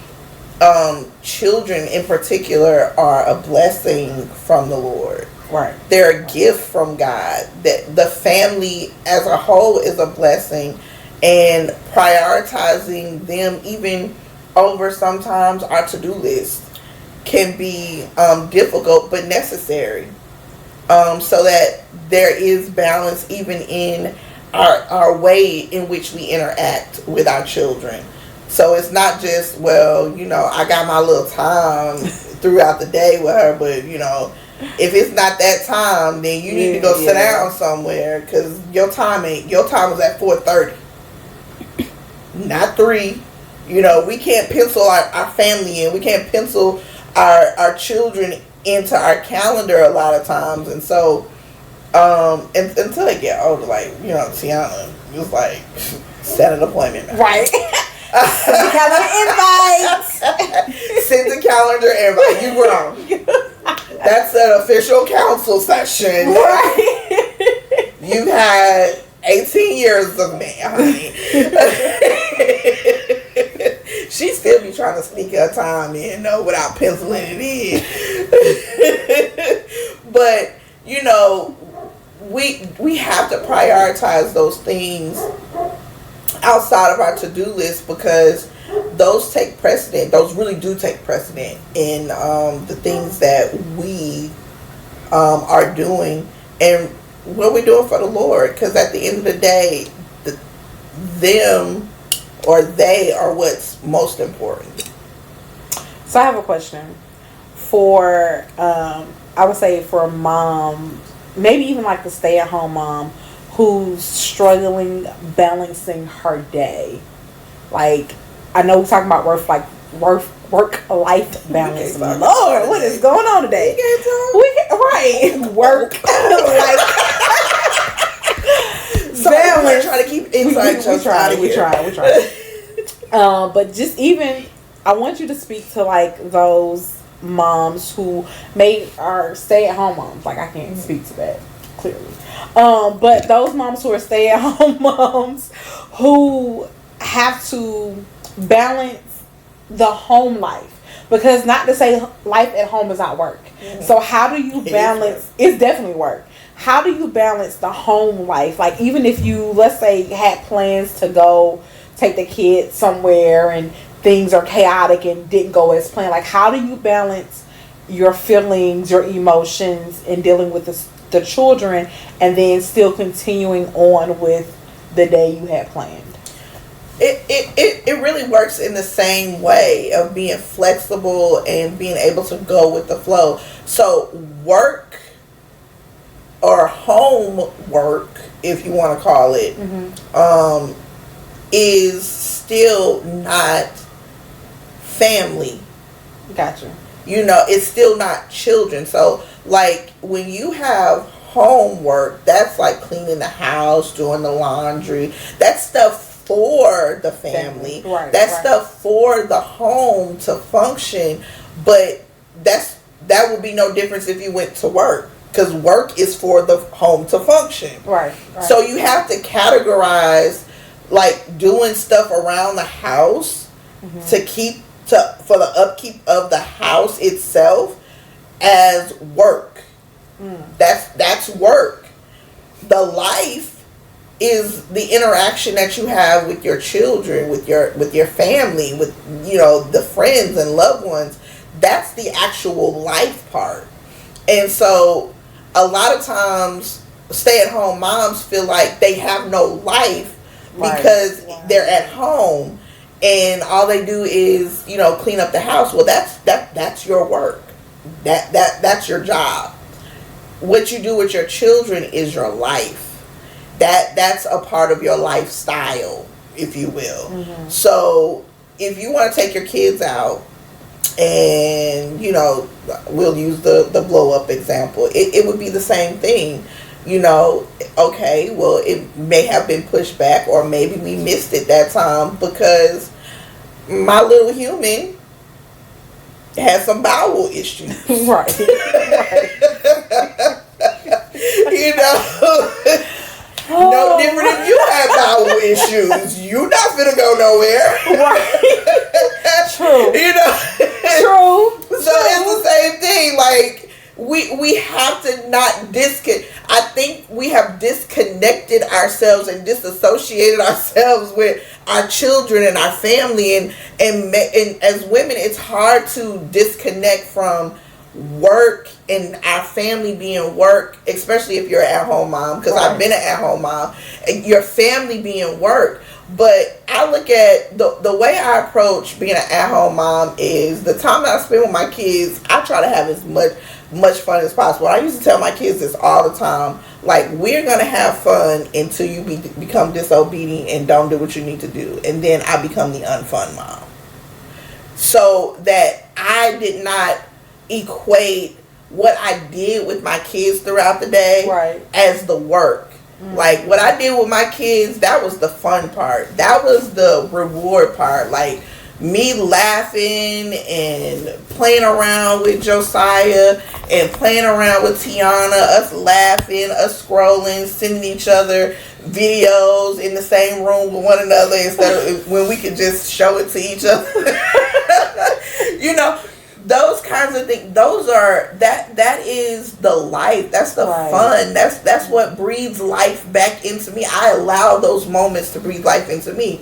children in particular are a blessing from the Lord. Right. They're a gift from God. That the family as a whole is a blessing, and prioritizing them even over sometimes our to-do list can be difficult but necessary, so that there is balance even in our way in which we interact with our children. So it's not just, I got my little time throughout the day with her, but if it's not that time, then you need to go sit down somewhere, because your time was at 4:30, not 3. We can't pencil our family in. We can't pencil our children into our calendar a lot of times, and so until they get older, like, Tiana was like, set an appointment, man. Right. Send the calendar invites. Send the calendar invite. You grown. That's an official council session. Right. You had 18 years of me, honey. She still be trying to sneak her time in, without penciling it in. But, we have to prioritize those things outside of our to-do list, because those take precedent. Those really do take precedent in the things that we are doing and what we're doing for the Lord. Because at the end of the day, them or they are what's most important. So I have a question for, I would say for a mom, maybe even like the stay-at-home mom who's struggling balancing her day. Like, I know we're talking about work-life balance. Lord, what is going on today? Work life. So we're trying to keep inside jokes out of here. We try. But just even, I want you to speak to like those moms who are stay-at-home moms. Like, I can't speak to that clearly. But those moms who are stay-at-home moms who have to balance the home life, because not to say life at home is not work. Mm-hmm. So how do you balance? It's definitely work. How do you balance the home life? Like, even if you, let's say, had plans to go take the kids somewhere and things are chaotic and didn't go as planned. Like, how do you balance your feelings, your emotions, and dealing with the children, and then still continuing on with the day you had planned? It really works in the same way of being flexible and being able to go with the flow. So work or homework, if you want to call it, mm-hmm. Is still not family. Gotcha. It's still not children. So, like, when you have homework, that's like cleaning the house, doing the laundry. That's stuff for the family. Right, that's stuff for the home to function. But that would be no difference if you went to work, because work is for the home to function. Right. So you have to categorize, like, doing stuff around the house mm-hmm. for the upkeep of the house itself as work. That's work. The life is the interaction that you have with your children, with your family, with the friends and loved ones. That's the actual life part. And so a lot of times stay-at-home moms feel like they have no life because they're at home and all they do is clean up the house. Well, that's your work. That's your job. What you do with your children is your life. That's a part of your lifestyle, if you will. Mm-hmm. So if you want to take your kids out, and we'll use the blow up example, it would be the same thing. Okay, well, it may have been pushed back, or maybe we missed it that time because my little human has some bowel issues. Right. No different if you have bowel issues. You not finna go nowhere. Right. True. True. So it's the same thing. Like, we have to not I think we have disconnected ourselves and disassociated ourselves with our children and our family, and as women, it's hard to disconnect from work and our family being work, especially if you're an at-home mom, because I've been an at-home mom, and your family being work. But I look at the way I approach being an at-home mom is the time that I spend with my kids, I try to have as much fun as possible. I used to tell my kids this all the time, like, we're going to have fun until you become disobedient and don't do what you need to do, and then I become the unfun mom. So that I did not equate what I did with my kids throughout the day as the work. Like, what I did with my kids, that was the fun part. That was the reward part. Like, me laughing and playing around with Josiah and playing around with Tiana, us laughing, us scrolling, sending each other videos in the same room with one another instead of when we could just show it to each other. You know, those kinds of things, that is the life. That's the fun. That's what breathes life back into me. I allow those moments to breathe life into me.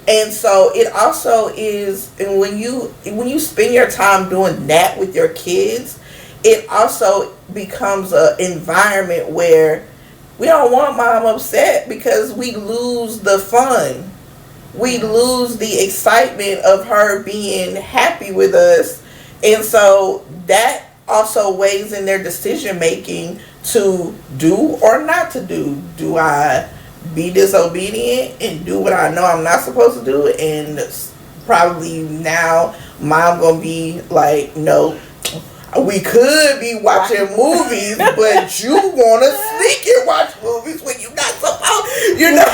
And so it also is, and when you spend your time doing that with your kids, it also becomes an environment where we don't want mom upset because we lose the fun. We lose the excitement of her being happy with us. And so that also weighs in their decision making to do or not to do. Do I be disobedient and do what I know I'm not supposed to do? And probably now mom gonna be like, no, we could be watching movies, but you wanna sneak and watch movies when you're not supposed, you know.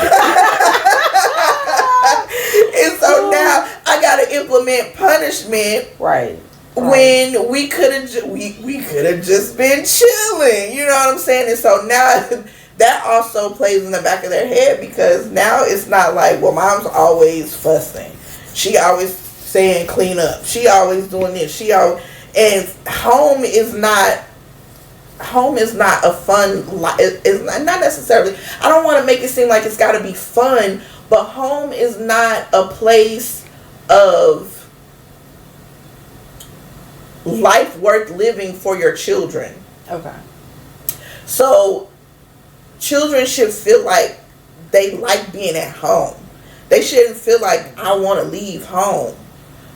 And so now I gotta implement punishment, when we could have just been chilling, you know what I'm saying? And so now that also plays in the back of their head, because now it's not like, well, mom's always fussing, she always saying clean up, she always doing this, and home is not a fun life. It's not necessarily, I don't want to make it seem like it's got to be fun, but home is not a place of life worth living for your children. Okay. So children should feel like they like being at home. They shouldn't feel like I want to leave home.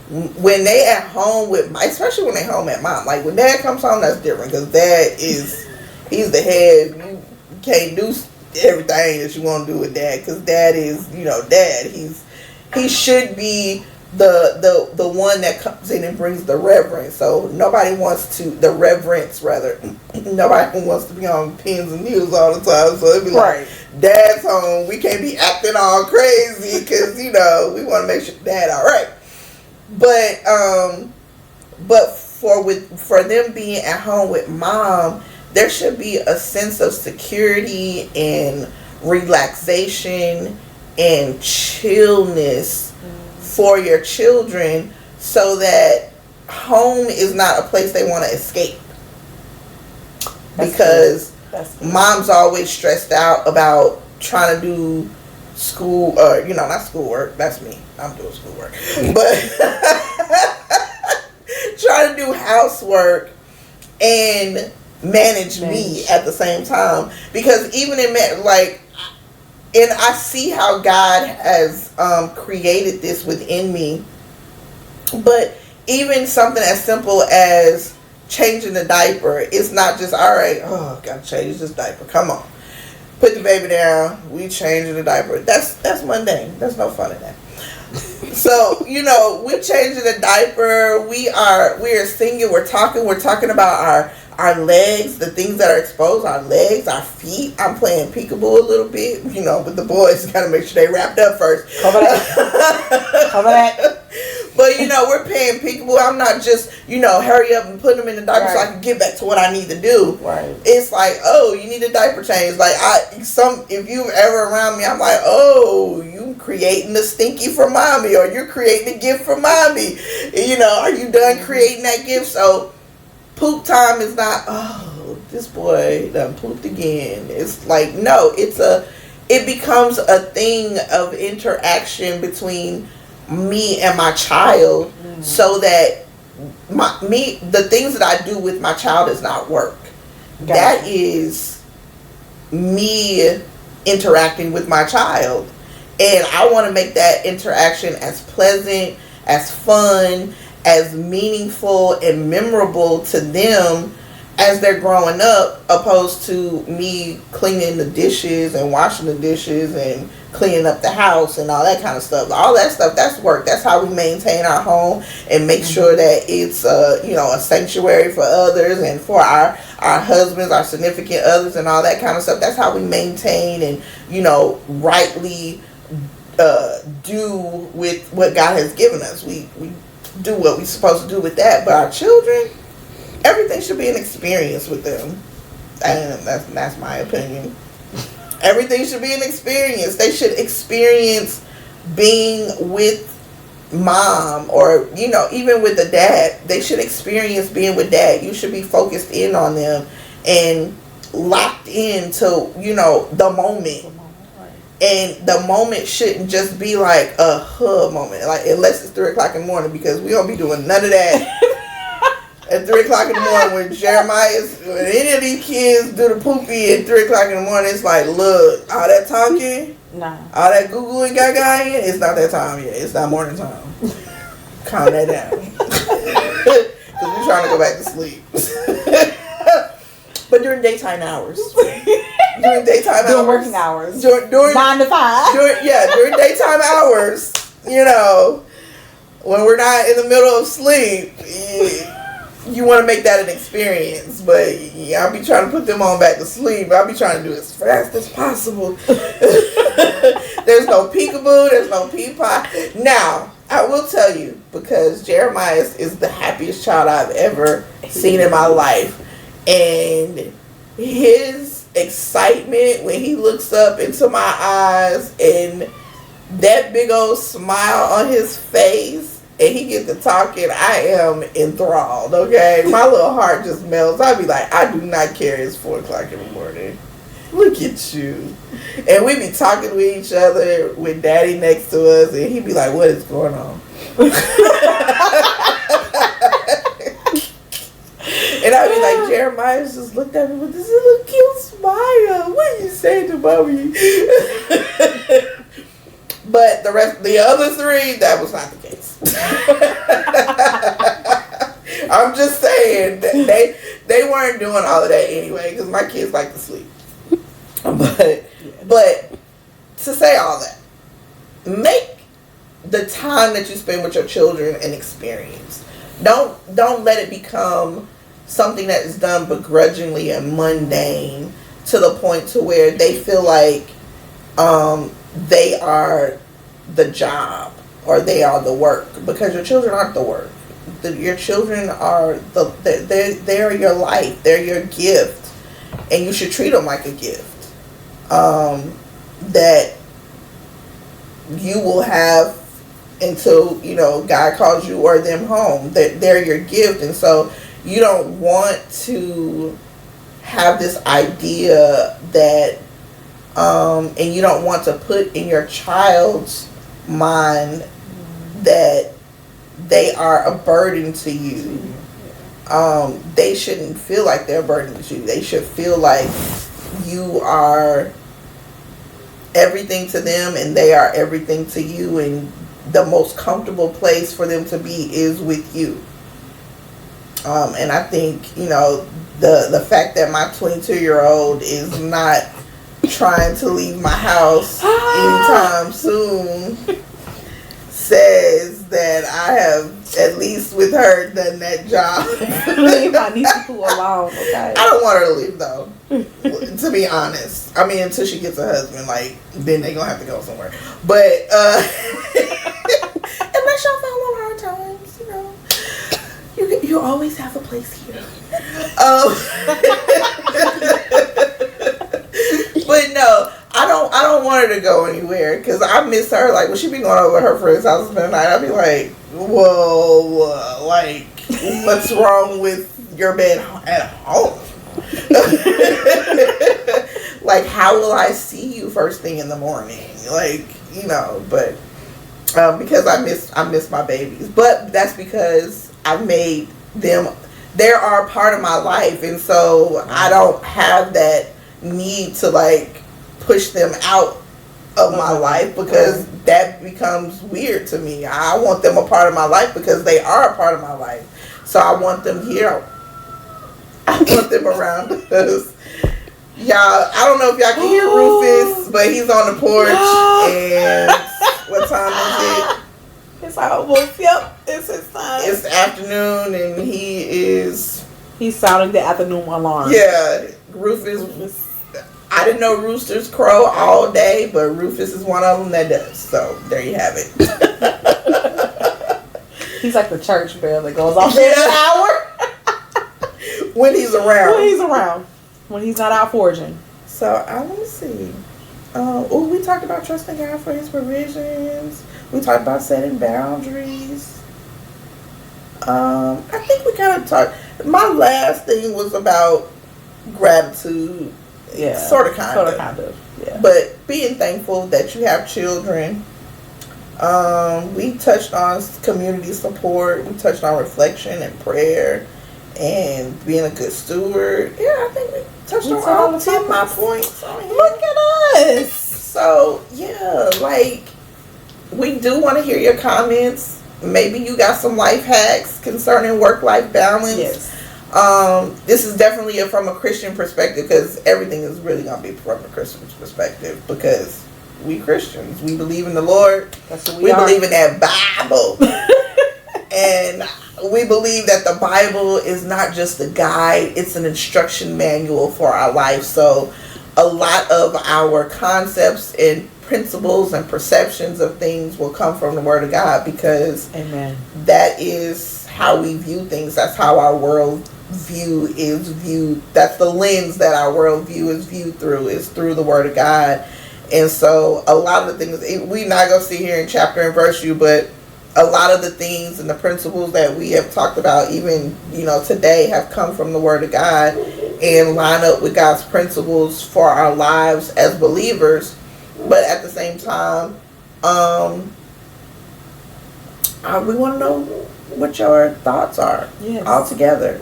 When they at home with especially when they home at mom. Like when dad comes home, that's different, because he's the head. You can't do everything that you want to do with dad, because dad is, dad. He should be the one that comes in and brings the reverence. So nobody wants to be on pins and needles all the time. So it'd be like, dad's home, we can't be acting all crazy because we want to make sure dad all right. But for them being at home with mom, there should be a sense of security and relaxation and chillness for your children, so that home is not a place they want to escape. Because mom's always stressed out about trying to do school, not schoolwork, that's me, I'm doing schoolwork, but trying to do housework and manage me at the same time. Because even and I see how God has created this within me, but even something as simple as changing the diaper, it's not just, all right, gotta change this diaper, come on, put the baby down, we changing the diaper. That's mundane. There's no fun in that. So, we're changing the diaper, we are singing, we're talking about our legs, the things that are exposed, our legs, our feet. I'm playing peekaboo a little bit, but the boys gotta make sure they wrapped up first. Cover that. But we're playing peekaboo. I'm not just, hurry up and put them in the diaper so I can get back to what I need to do. Right. It's like, oh, you need a diaper change. Like if you've ever around me, I'm like, oh, you creating the stinky for mommy, or you're creating a gift for mommy. Are you done creating that gift? So poop time is not, oh, this boy done pooped again. It's like, no, it becomes a thing of interaction between me and my child, so that the things that I do with my child is not work. That is me interacting with my child, and I want to make that interaction as pleasant, as fun, as meaningful and memorable to them as they're growing up, opposed to me cleaning the dishes and washing the dishes and cleaning up the house and all that kind of stuff. All that stuff, that's work. That's how we maintain our home and make sure that it's a sanctuary for others and for our husbands, our significant others, and all that kind of stuff. That's how we maintain and rightly do with what God has given us. We do what we're supposed to do with that. But our children, everything should be an experience with them. And that's my opinion. Everything should be an experience. They should experience being with mom, or even with the dad. They should experience being with dad. You should be focused in on them and locked into the moment. And the moment shouldn't just be like a moment, like unless it's 3:00 in the morning, because we don't be doing none of that at 3:00 in the morning. When any of these kids do the poopy at 3:00 in the morning, it's like, look, all that talking, all that Google and gaga, it's not that time yet. It's not morning time. Calm that down, because we're trying to go back to sleep. But during daytime hours. During working hours. During 9 to 5. During daytime hours, when we're not in the middle of sleep, you want to make that an experience. But I'll be trying to put them on back to sleep. I'll be trying to do it as fast as possible. There's no peekaboo. There's no peepah. Now, I will tell you, because Jeremiah is the happiest child I've ever seen in my life. And his excitement when he looks up into my eyes and that big old smile on his face and he gets to talking, I am enthralled, okay? My little heart just melts. I'd be like, I do not care. It's 4:00 in the morning. Look at you. And we be talking with each other with daddy next to us, and he'd be like, what is going on? And I'd be like, Jeremiah just looked at me with this little cute smile. What are you saying to mommy? But the other three, that was not the case. I'm just saying, they weren't doing all of that anyway, because my kids like to sleep. But to say all that, make the time that you spend with your children an experience. Don't let it become something that is done begrudgingly and mundane to the point to where they feel like they are the job or they are the work, because your children aren't the work. Your children are they're your life. They're your gift, and you should treat them like a gift that you will have until God calls you or them home. That they're your gift, and so you don't want to have this idea that and you don't want to put in your child's mind that they are a burden to you. They shouldn't feel like they're a burden to you. They should feel like you are everything to them and they are everything to you, and the most comfortable place for them to be is with you. And I think, the fact that my 22-year-old is not trying to leave my house anytime soon says that I have, at least with her, done that job. Leave my niece alone, okay? I don't want her to leave, though, to be honest. I mean, until she gets a husband, then they gonna have to go somewhere. But, unless y'all found on hard times, you always have a place here. But no, I don't want her to go anywhere, because I miss her. Like, when she be going over her friend's house for the night, I'll be like, whoa, what's wrong with your bed at home? Like, how will I see you first thing in the morning? But because I miss my babies. But that's because I've made them, they are part of my life, and so I don't have that need to push them out of my life, because that becomes weird to me. I want them a part of my life because they are a part of my life. So I want them here. I want them around us. Y'all, I don't know if y'all can hear Rufus, but he's on the porch, and what time is it? It's almost, yep, it's his time. It's afternoon, and he's sounding the afternoon alarm. Yeah, Rufus. I didn't know roosters crow all day, but Rufus is one of them that does. So there you have it. He's like the church bell that goes off in an hour. When he's around. When he's not out foraging. So let me see. We talked about trusting God for His provisions. We talked about setting boundaries. I think we kind of talked. My last thing was about gratitude. Yeah. Sort of, kind of. Yeah. But being thankful that you have children. We touched on community support. We touched on reflection and prayer and being a good steward. Yeah, I think we touched on all 10 of my points on here. Look at us. So, yeah, like, we do want to hear your comments. Maybe you got some life hacks concerning work-life balance. Yes. This is definitely from a Christian perspective, because everything is really going to be from a Christian perspective, because we Christians. We believe in the Lord. That's what we believe in that Bible. And we believe that the Bible is not just a guide, it's an instruction manual for our life. So a lot of our concepts and principles and perceptions of things will come from the Word of God, because Amen. That is how we view things. That's how our world view is viewed. That's the lens that our world view is viewed through, is through the Word of God. And so a lot of the things, we're not going to sit here in chapter and verse you, but a lot of the things and the principles that we have talked about, even, today, have come from the Word of God and line up with God's principles for our lives as believers. But at the same time, we want to know what your thoughts are all together.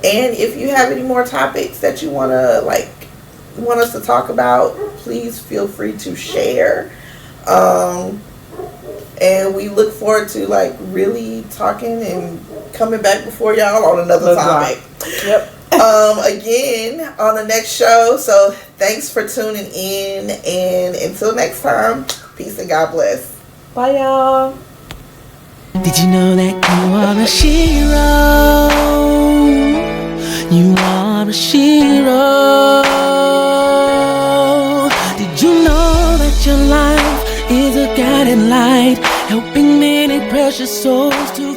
And if you have any more topics that you want us to talk about, please feel free to share. And we look forward to really talking and coming back before y'all on another topic. Yep. Again on the next show. So thanks for tuning in, and until next time, peace and God bless. Bye, y'all. Did you know that you are a hero? You are a hero. Did you know that your life is a guiding light, helping many precious souls to